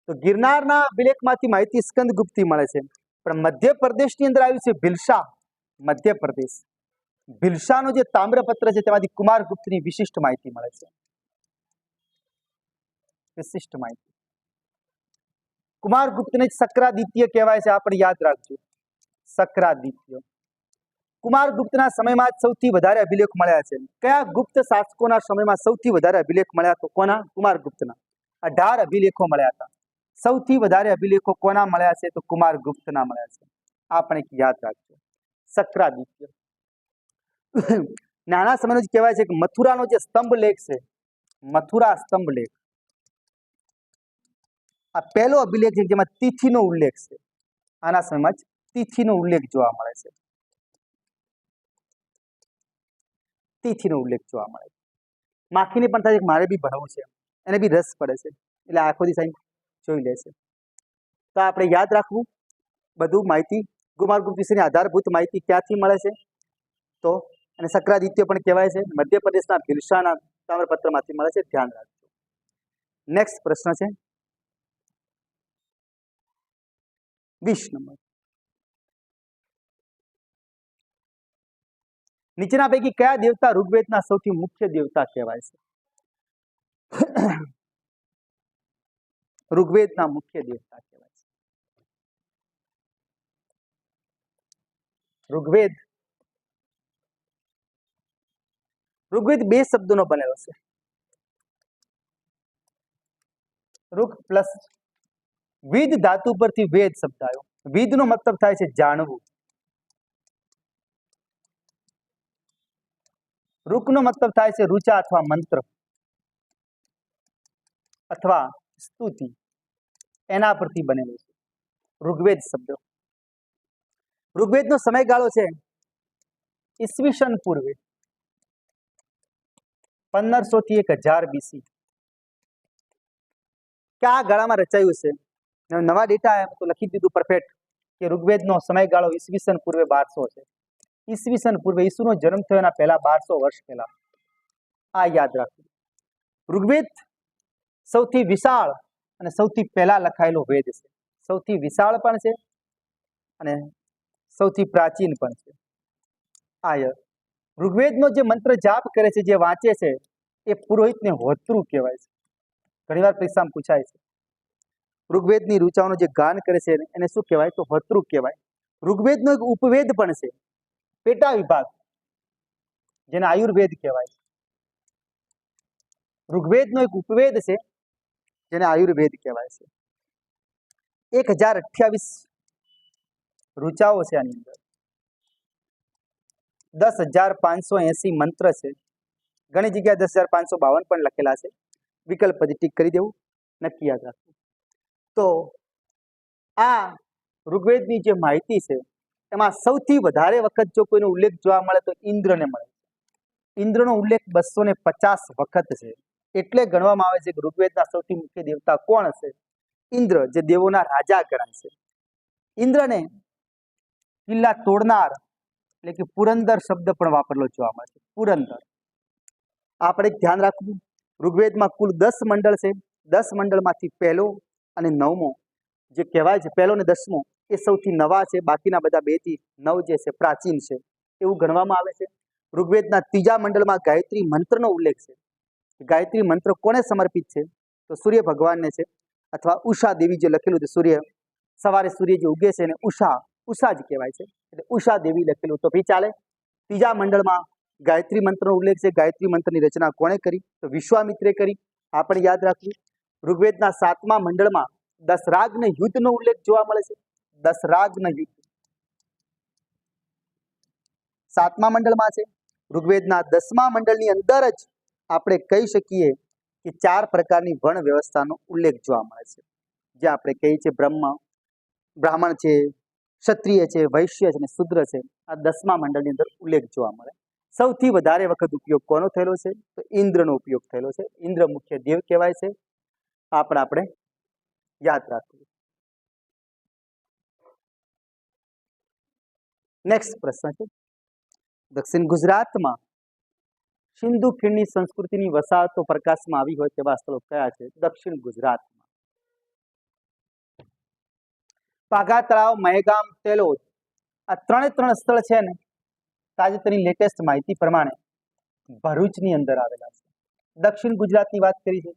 તો ગિરનારના અભિલેખમાંથી માહિતી સ્કંદગુપ્તથી મળે છે. પણ મધ્યપ્રદેશની અંદર આવ્યું છે ભિલસા. મધ્યપ્રદેશ, ભિલસાનું જે તામ્રપત્ર છે તેમાંથી કુમારગુપ્તની વિશિષ્ટ માહિતી મળે છે. વિશિષ્ટ માહિતી. કુમારગુપ્તને શક્રાદિત્ય કહેવાય છે, આપણે યાદ રાખજો, શક્રાદિત્ય. કુમારગુપ્તના સમયમાં જ સૌથી વધારે અભિલેખ મળ્યા છે. કયા ગુપ્ત શાસકોના સમયમાં સૌથી વધારે અભિલેખ મળ્યા? તો કોના? કુમારગુપ્તના. 18 અભિલેખો મળ્યા હતા. સૌથી વધારે અભિલેખો કોના મળ્યા છે? તો કુમારગુપ્તના મળ્યા છે. આપણે યાદ રાખજો, શક્રાદિત્ય. નાના સમયનો જ કહેવાય છે કે મથુરાનો જે સ્તંભ લેખ છે, મથુરા સ્તંભ લેખ, આ પહેલો અભિલેખ છે જેમાં તિથિનો ઉલ્લેખ છે. આના સમયમાં જ તિથિનો ઉલ્લેખ જોવા મળે છે. તિથિનો ઉલ્લેખ જોવા મળે છે. માખીને પણ થાય છે મારે બી ભણવું છે, એને બી રસ પડે છે, એટલે આખો દિવસ જોઈ લે છે. તો આપણે યાદ રાખવું બધું માહિતી. કુમારગુપ્ત વિશેની આધારભૂત માહિતી ક્યાંથી મળે છે? તો અને શક્રાદિત્ય પણ કહેવાય છે, મધ્યપ્રદેશના ભિલસાના તામ્રપત્રમાંથી મળે છે. ધ્યાન રાખજો. નેક્સ્ટ પ્રશ્ન છે 20 નંબર. નીચેના પૈકી કયા દેવતા ઋગ્વેદના સૌથી મુખ્ય દેવતા કહેવાય છે? ઋગ્વેદના મુખ્ય દેવતા કહેવાય છે. ઋગ્વેદ 2 શબ્દોનો બનેલો છે. ઋગ પ્લસ વિદ ધાતુ પરથી વેદ શબ્દ આવ્યો. વિદનો મતલબ થાય છે જાણવું. ઋકનો મતલબ થાય છે ઋચા અથવા મંત્ર અથવા સ્તુતિ, એના પરથી બનેલું છે ઋગ્વેદ શબ્દ. ઋગ્વેદનો સમયગાળો છે ઈસવીસન પૂર્વે 1500 થી 1000 BC. કયા ગાળામાં રચાયું છે? નવા ડેટા આવ્યા તો લખી દીધું પરફેક્ટ કે ઋગ્વેદનો સમયગાળો ઈસવીસન પૂર્વે 1200 છે. ઈસવીસન પૂર્વે, ઈસુનો જન્મ થયો એના પહેલા 1200 વર્ષ પહેલા. આ યાદ રાખવું. ઋગ્વેદ સૌથી વિશાળ અને સૌથી પહેલા લખાયેલો વેદ છે. સૌથી વિશાળ પણ છે અને સૌથી પ્રાચીન પણ છે. આ ઋગ્વેદનો જે મંત્ર જાપ કરે છે, જે વાંચે છે, એ પુરોહિતને હોતૃ કહેવાય છે. ઘણીવાર પરીક્ષામાં પૂછાય છે. ઋગ્વેદની ઋચાઓનું જે ગાન કરે છે એને શું કહેવાય? તો હોતૃ કહેવાય. ઋગ્વેદનો એક ઉપવેદ પણ છે, પેટા વિભાગ. જેને આયુર્વેદ કહેવાય છે. ઋગ્વેદનો એક ઉપવેદ છે જેને આયુર્વેદ કહેવાય છે. 1028 ઋચાઓ છે આની અંદર. 10,580 મંત્ર છે. ઘણી જગ્યાએ 10,552 પણ લખેલા છે. વિકલ્પ પછી ટીક કરી દેવું, નક્કી યાદ રાખવું. તો આ ઋગ્વેદની જે માહિતી છે એમાં સૌથી વધારે વખત જો કોઈનો ઉલ્લેખ જોવા મળે તો ઇન્દ્રને મળે. ઇન્દ્રનો ઉલ્લેખ 250 વખત છે. એટલે ગણવામાં આવે છે કે ઋગ્વેદના સૌથી મુખ્ય દેવતા કોણ હશે? ઇન્દ્ર, જે દેવોના રાજા ગણાય છે. ઇન્દ્રને કિલ્લા તોડનાર એટલે કે પુરંદર શબ્દ પણ વાપરેલો જોવા મળે છે. પુરંદર. આપણે ધ્યાન રાખવું, ઋગ્વેદમાં કુલ 10 મંડળ છે. 10 મંડળમાંથી પહેલો અને 9મો જે કહેવાય છે, પહેલો અને 10મો એ સૌથી નવા છે. બાકીના બધા 2 થી 9 જે છે પ્રાચીન છે એવું ગણવામાં આવે છે. ઋગ્વેદના ત્રીજા મંડળમાં ગાયત્રી મંત્રનો ઉલ્લેખ છે. ગાયત્રી મંત્ર કોને સમર્પિત છે? તો સૂર્ય ભગવાનને છે, અથવા ઉષા દેવી, જે લખેલું છે સૂર્ય, સવારે સૂર્ય જે ઉગે છે એને ઉષા જ કહેવાય છે, એટલે ઉષા દેવી લખેલું તો ભી ચાલે. ત્રીજા મંડળમાં ગાયત્રી મંત્રનો ઉલ્લેખ છે. ગાયત્રી મંત્રની રચના કોણે કરી? તો વિશ્વામિત્રે કરી. આપણે યાદ રાખવું. ઋગ્વેદના 7મા મંડળમાં દશરાગ્ન યુદ્ધનો ઉલ્લેખ જોવા મળે છે. દશરાગ્ન યુદ્ધ 7મા મંડળમાં છે. બ્રુગવેદના 10મા મંડળની અંદર જ આપણે કહી શકીએ કે 4 પ્રકારની વર્ણ વ્યવસ્થાનો ઉલ્લેખ જોવા મળે છે, જે આપણે કહીએ છીએ બ્રાહ્મણ છે, ક્ષત્રિય છે, વૈશ્ય છે અને શૂદ્ર છે. આ 10મા મંડળની અંદર ઉલ્લેખ જોવા મળે. સૌથી વધારે વખત ઉપયોગ કોનો થયેલો છે? તો ઇન્દ્રનો ઉપયોગ થયેલો છે. ઇન્દ્ર મુખ્ય દેવ કહેવાય છે. આપણે યાદ રાખવું. નેક્સ્ટ પ્રશ્ન છે, દક્ષિણ ગુજરાતમાં સિંધુ ખીણની સંસ્કૃતિની વસાહતો પ્રકાશમાં આવી હોય તેવા સ્થળો કયા છે? દક્ષિણ ગુજરાતમાં પાઘા તળાવ, મહેગામ, તેલોદ, આ 3 સ્થળ છે ને તાજેતરની લેટેસ્ટ માહિતી પ્રમાણે ભરૂચની અંદર આવેલા છે. દક્ષિણ ગુજરાતની વાત કરી છે.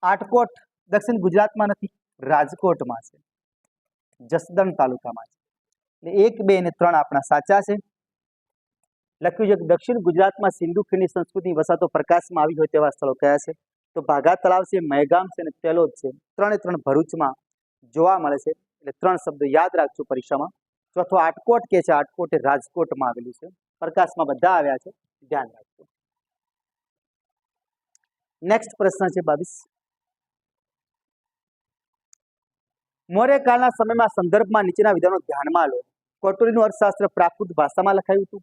આટકોટ દક્ષિણ ગુજરાતમાં નથી, રાજકોટમાં છે, જસદણ તાલુકામાં છે. એટલે 1, 2 અને 3 આપણા સાચા છે. લખ્યું છે કે દક્ષિણ ગુજરાતમાં સિંધુ ખીણની સંસ્કૃતિની વસાહતો પ્રકાશમાં આવી હોય તેવા સ્થળો કયા છે? તો પાઘા તળાવ છે, મહેગામ છે અને તેલોદ છે. 3 ભરૂચમાં જોવા મળે છે. એટલે 3 શબ્દો યાદ રાખજો પરીક્ષામાં. ચોથો આટકોટ કે છે, આટકોટ એ રાજકોટમાં આવેલું છે. પ્રકાશમાં બધા આવ્યા છે, ધ્યાન રાખજો. નેક્સ્ટ પ્રશ્ન છે 22. મૌર્યકાળના સમયમાં સંદર્ભમાં નીચેના વિધાનો ધ્યાનમાં લો. કોટોરીનું અર્થશાસ્ત્ર પ્રાકૃત ભાષામાં લખાયું હતું.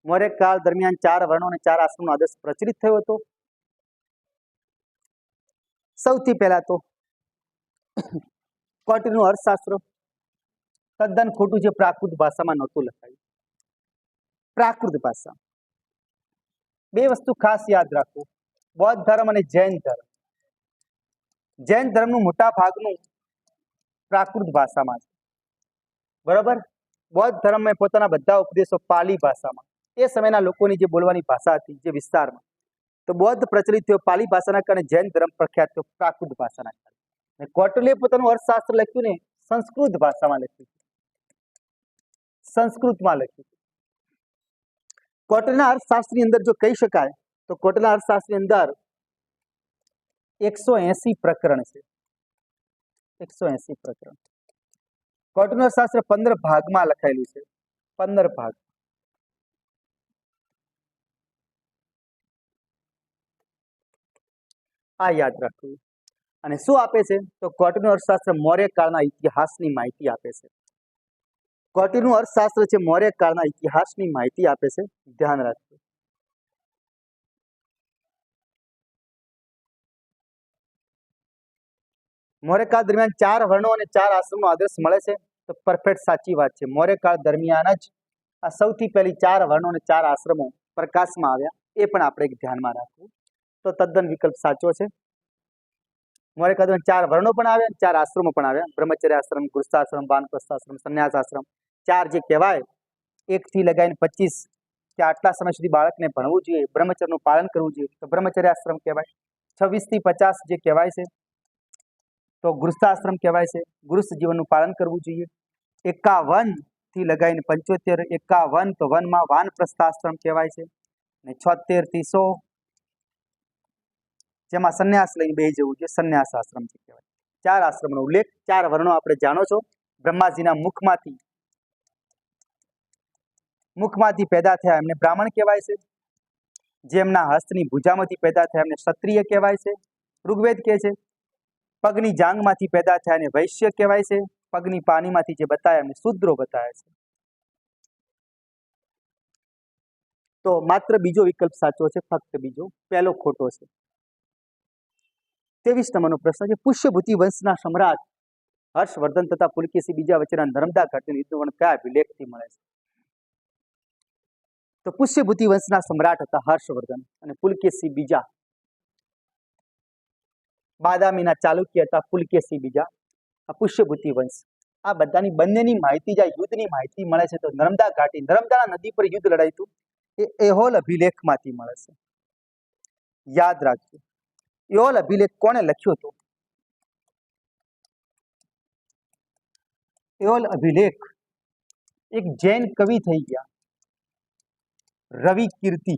મૌર્યકાળ દરમિયાન 4 વર્ણો અને 4 આશ્રમનો આદર્શ પ્રચલિત થયો હતો. સૌથી પહેલા તો કોટોરીનું અર્થશાસ્ત્ર તદ્દન ખોટું છે, પ્રાકૃત ભાષામાં નહોતું લખાયું. પ્રાકૃત ભાષા. 2 વસ્તુ ખાસ યાદ રાખો, બૌદ્ધ ધર્મ અને જૈન ધર્મ. જૈન ધર્મનું મોટા ભાગનું પ્રાકૃત ભાષામાં છે, બરાબર. બૌદ્ધ ધર્મે પોતાના બધા ઉપદેશો પાલી ભાષામાં, એ સમયના લોકોની જે બોલવાની ભાષા હતી જે વિસ્તારમાં, તો બૌદ્ધ પ્રચલિત થયો પાલી ભાષાના કારણે, જૈન ધર્મ પ્રખ્યાત થયો પ્રાકૃત ભાષાના કારણે. કોટલીએ પોતાનું અર્થશાસ્ત્ર લખ્યું ને સંસ્કૃત ભાષામાં લખ્યું, સંસ્કૃતમાં લખ્યું. કોટલીના અર્થશાસ્ત્રની અંદર જો કહી શકાય તો કોટલીના અર્થશાસ્ત્રની અંદર 180 પ્રકરણ છે. 180 પ્રકરણ. કોટલીનું અર્થશાસ્ત્ર 15 ભાગમાં લખાયેલું છે. 15 ભાગ. આ યાદ રાખવું. અને શું આપે છે? તો કોટલીનું અર્થશાસ્ત્ર મૌર્ય કાળના ઇતિહાસની માહિતી આપે છે. કોટલીનું અર્થશાસ્ત્ર છે મૌર્ય કાળના ઇતિહાસની માહિતી આપે છે, ધ્યાન રાખજો. મૌર્યકાળ દરમિયાન 4 વર્ણો અને 4 આશ્રમનો આદર્શ મળે છે, તો પરફેક્ટ સાચી વાત છે. મૌર્યકાળ દરમિયાન જ આ સૌથી પહેલી 4 વર્ણો અને 4 આશ્રમો પ્રકાશમાં આવ્યા, એ પણ આપણે ધ્યાનમાં રાખવું. તો તદ્દન વિકલ્પ સાચો છે. મૌર્યકાળ દરમિયાન 4 વર્ણો પણ આવ્યા, 4 આશ્રમો પણ આવ્યા. બ્રહ્મચર્ય આશ્રમ, ગૃહસ્થાશ્રમ, વાનપ્રસ્થાશ્રમ, સંન્યાસ આશ્રમ. 4 જે કહેવાય 1 થી લગાવીને 25 કે આટલા સમય સુધી બાળકને ભણવું જોઈએ, બ્રહ્મચર્યનું પાલન કરવું જોઈએ, તો બ્રહ્મચર્ય આશ્રમ કહેવાય. 26 થી 50 જે કહેવાય છે તો ગૃહસ્થાશ્રમ કહેવાય છે, ગૃહસ્થ જીવનનું પાલન કરવું જોઈએ. 51 થી લગાવીને 75 51 તો 1 માં વાનપ્રસ્થાશ્રમ કહેવાય છે અને 76 થી 100 જેમાં સંન્યાસ લઈને બેસી જવું જોઈએ સંન્યાસ આશ્રમ કહેવાય. 4 આશ્રમનો ઉલ્લેખ, 4 વર્ણો આપણે જાણો છો. બ્રહ્માજીના મુખમાંથી પેદા થયા એમને બ્રાહ્મણ કહેવાય છે. જેમના હસ્તની ભુજામાંથી પેદા થયા એમને ક્ષત્રિય કહેવાય છે, ઋગ્વેદ કહે છે. પગની જાંઘમાંથી પેદા થયા એને વૈશ્ય કહેવાય છે. પગની પાનીમાંથી જે બતાવ્યા એમને શૂદ્રો બતાવ્યા છે. તો માત્ર બીજો વિકલ્પ સાચો છે, ફક્ત બીજો, પહેલો ખોટો છે. 23 નંબરનો પ્રશ્ન છે, પુષ્યભૂતિ વંશના સમ્રાટ હર્ષવર્ધન તથા પુલકેશી બીજા વચ્ચેના નર્મદા ઘાટીનું યુદ્ધ કયા અભિલેખથી મળે છે? તો પુષ્યભૂતિ વંશના સમ્રાટ હતા હર્ષવર્ધન અને પુલકેશી બીજા. બાદામીના ચાલુક્ય હતા પુલકેશી બીજા. આ પુષ્યભૂતિ વંશ. આ બધાની બંનેની માહિતી, જે યુદ્ધની માહિતી મળે છે, તો નર્મદા ઘાટી, નર્મદા નદી પર યુદ્ધ લડાયું હતું એ એહોલ અભિલેખમાંથી મળે છે. યાદ રાખજો. એહોલ અભિલેખ કોણે લખ્યો હતો? એહોલ અભિલેખ એક જૈન કવિ થઈ ગયા, રવિ કીર્તિ.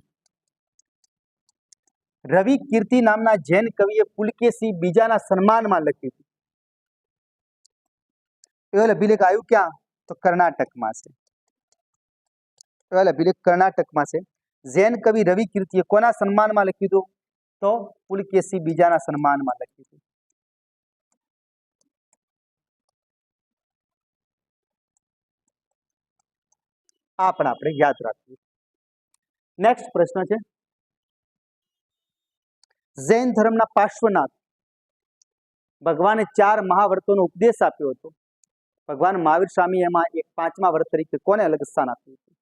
રવિ કીર્તિ નામના જૈન કવિએ પુલકેશી બીજાના સન્માનમાં લખ્યું હતું. એહોલ અભિલેખ આવ્યું ક્યાં? તો કર્ણાટકમાં છે. એહોલ અભિલેખ કર્ણાટકમાં છે. જૈન કવિ રવિ કીર્તિએ કોના સન્માનમાં લખ્યું હતું? તો પુલકેશી બીજાના સન્માનમાં લખ્યું હતું. આ પણ આપણે યાદ રાખવું. નેક્સ્ટ પ્રશ્ન છે, જૈન ધર્મના પાર્શ્વનાથ ભગવાને 4 મહાવ્રતોનો ઉપદેશ આપ્યો હતો. ભગવાન મહાવીર સ્વામી એમાં એક 5મા વ્રત તરીકે કોને અલગ સ્થાન આપ્યું હતું?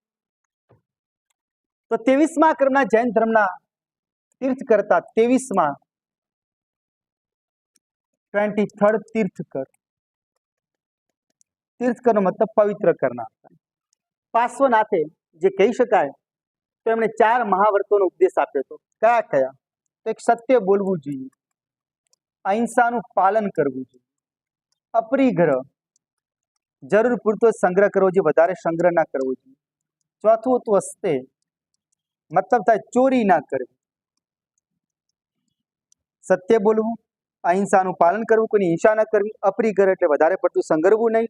તો 23મા ક્રમના જૈન ધર્મના તીર્થકર્તા, 23મા 23rd તીર્થકર. તીર્થકરનો મતલબ પવિત્ર કરનાર. પાર્શ્વનાથે જે કહી શકાય તો એમણે 4 મહાવ્રતોનો ઉપદેશ આપ્યો હતો. કયા કયા? તો એક સત્ય બોલવું જોઈએ, અહિંસાનું પાલન કરવું જોઈએ, અપરિગ્રહ, જરૂર પૂરતો સંગ્રહ કરવો જોઈએ, વધારે સંગ્રહ ના કરવો જોઈએ. ચોથું હતું અસ્તે, મતલબ થાય ચોરી ના કરવી. સત્ય બોલવું, અહિંસાનું પાલન કરવું, કોઈની હિંસા ન કરવી, અપરિગ્રહ એટલે વધારે પડતું સંગ્રહવું નહીં,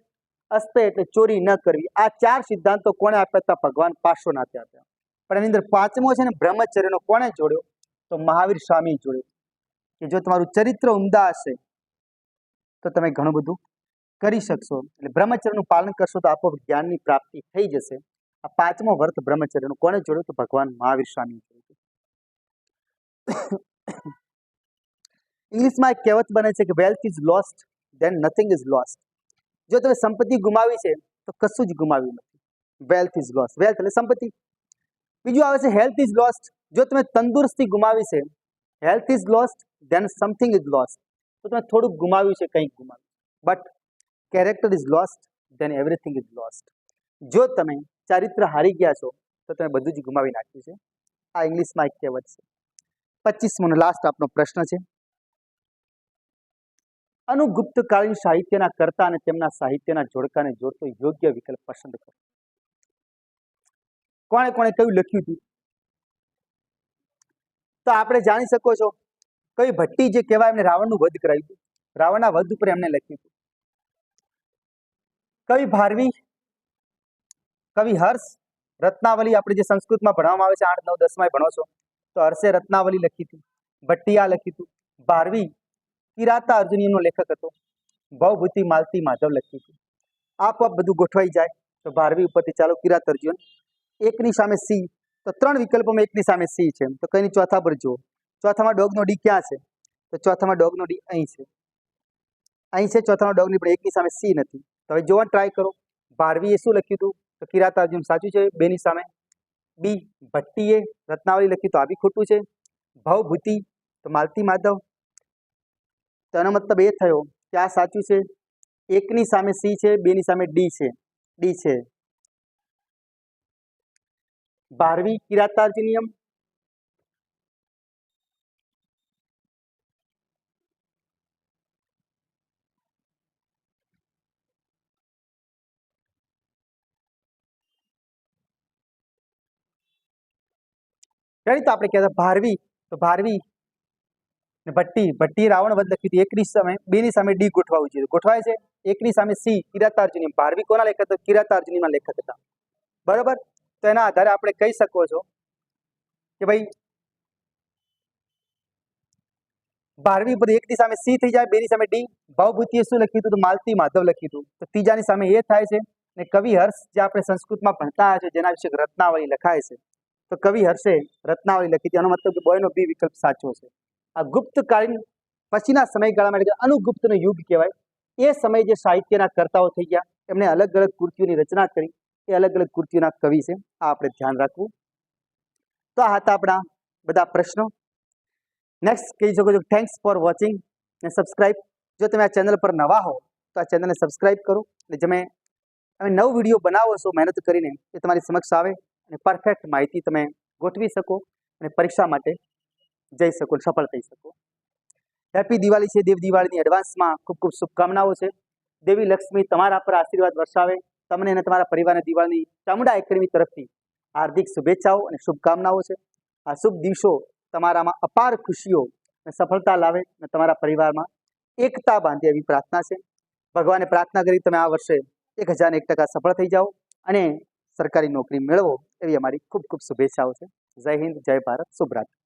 અસ્તે એટલે ચોરી ન કરવી. આ 4 સિદ્ધાંતો કોણે આપ્યા હતા? ભગવાન પાર્શ્વનાથે આપ્યા. પણ એની અંદર 5મો છે ને બ્રહ્મચર્યનો કોણે જોડ્યો? તો મહાવીર સ્વામી જોડ્યો. કે જો તમારું ચરિત્ર ઉમદા હશે તો તમે ઘણું બધું કરી શકશો. એટલે બ્રહ્મચર્યનું પાલન કરશો તો આપોઆપ જ્ઞાનની પ્રાપ્તિ થઈ જશે. આ 5મો વ્રત બ્રહ્મચર્યનું કોણે જોડ્યું? તો ભગવાન મહાવીર સ્વામી જોડ્યું. ઇંગ્લિશમાં એક કહેવત બને છે કે wealth is lost then nothing is lost. જો તમે સંપત્તિ ગુમાવી છે તો કશું જ ગુમાવ્યું નથી. Wealth is lost. વેલ્થ એટલે સંપત્તિ. બીજું આવે છે હેલ્થ ઇઝ લોસ્ટ. જો તમે તંદુરસ્તી ગુમાવી છે, health is lost then something is lost. તો તમે થોડુંક ગુમાવ્યું છે, કંઈક ગુમાવ્યું. But character is lost then everything is lost. જો તમે ચારિત્ર હારી ગયા છો તો તમે બધું જ ગુમાવી નાખ્યું છે. આ ઇંગ્લિશમાં એક કહેવત છે. 25મો લાસ્ટ આપનો પ્રશ્ન છે, અનુગુપ્તકાલીન સાહિત્યના કર્તા અને તેમના સાહિત્યના જોડકાને જોડતો યોગ્ય વિકલ્પ પસંદ કરો. કોણે કોણે કયું લખ્યું હતું? તો આપણે જાણી શકો છો કવિ ભટ્ટી જે કહેવાય એમને રાવણનું વધ કરાવ્યું હતું. રાવણના વધ ઉપર એમને લખ્યું હતું. કવિ ભારવી, કવિ હર્ષ, રત્નાવલી આપણે જે સંસ્કૃતમાં ભણવામાં આવે છે 8, 9, 10માં ભણો છો તો હર્ષે રત્નાવલી લખી હતી, ભટ્ટિયા લખી હતું. ભારવી કિરાતા અર્જુનીયનો લેખક હતો. ભવભૂતિ માલતી માધવ લખ્યું હતું. આપોઆપ બધું ગોઠવાઈ જાય તો ભારવી ઉપરથી ચાલો કિરાત અર્જુન. એકની સામે સી, તો 3 વિકલ્પોમાં એકની સામે સી છે. તો કઈની ચોથા પર જુઓ. ચોથામાં ડોગનો ડી ક્યાં છે? તો ચોથામાં ડોગનો ડી અહીં છે. અહીં છે ચોથામાં ડોગની, પણ એકની સામે સી નથી. તો હવે જોવા ટ્રાય કરો. ભારવીએ શું લખ્યું હતું? તો કિરાત અર્જુન સાચું છે 2ની સામે. બી ભટ્ટીએ રત્નાવલી લખ્યું તો આ બી ખોટું છે. ભવભૂતિ તો માલતી માધવ. તો એનો મતલબ એ થયો કે આ સાચું છે. એકની સામે સી છે, 2ની સામે ડી છે. ડી છે. ભારવી કિરાતાર્જુનિયમ, રેડી? તો આપણે કહેતા ભારવી, તો ભારવી ને ભટ્ટી, ભટ્ટી રાવણ વધ લખી હતી. એકની સામે બેની સામે ડી ગોઠવાવું જોઈએ. ગોઠવાય છે. એકની સામે સી કિરાતાર્જુની. ભારવી કોના લેખક હતા? કિરાતાર્જુનીના લેખક હતા. બરોબર? તો એના આધારે આપણે કહી શકો છો કે ભાઈ ભારવી પદ એકની સામે સી થઈ જાય, બેની સામે ડી. ભવભૂતિએ શું લખ્યું હતું? તો માલતી માધવ લખ્યું હતું. તો ત્રીજાની સામે એ થાય છે. ને કવિ હર્ષ, જે આપણે સંસ્કૃતમાં ભણતા આવ્યા છે, જેના વિશે રત્નાવલી લખાય છે, તો કવિ હર્ષે રત્નાવલી લખી હતી. એનો મતલબ કે બોયનો બી વિકલ્પ સાચો છે. આ ગુપ્તકાલીન પછીના સમયગાળામાં એટલે કે અનુગુપ્તનો યુગ કહેવાય. એ સમયે જે સાહિત્યના કર્તાઓ થઈ ગયા, એમણે અલગ અલગ કૃતિઓની રચના કરી. એ અલગ અલગ કૃતિઓના કવિ છે. આ આપણે ધ્યાન રાખવું. તો આ હતા આપણા બધા પ્રશ્નો. નેક્સ્ટ કહી શકો છો થેન્ક્સ ફોર વોચિંગ ને સબસ્ક્રાઇબ. જો તમે આ ચેનલ પર નવા હો તો આ ચેનલને સબસ્ક્રાઇબ કરો. એટલે તમે નવો વિડીયો બનાવો છો મહેનત કરીને, એ તમારી સમક્ષ આવે અને પરફેક્ટ માહિતી તમે ગોઠવી શકો અને પરીક્ષા માટે જઈ શકો, સફળ થઈ શકો. હેપી દિવાળી છે. દેવ દિવાળીની એડવાન્સમાં ખૂબ ખૂબ શુભકામનાઓ છે. દેવી લક્ષ્મી તમારા પર આશીર્વાદ વરસાવે. તમને અને તમારા પરિવારને દિવાળીની ચામુંડા એકેડમી તરફથી હાર્દિક શુભેચ્છાઓ અને શુભકામનાઓ છે. આ શુભ દિવસો તમારામાં અપાર ખુશીઓ અને સફળતા લાવે અને તમારા પરિવારમાં એકતા બાંધે એવી પ્રાર્થના છે. ભગવાને પ્રાર્થના કરી તમે આ વર્ષે 1001% સફળ થઈ જાઓ અને સરકારી નોકરી મેળવો એવી અમારી ખૂબ ખૂબ શુભેચ્છાઓ છે. જય હિન્દ, જય ભારત, શુભ રાત્રિ.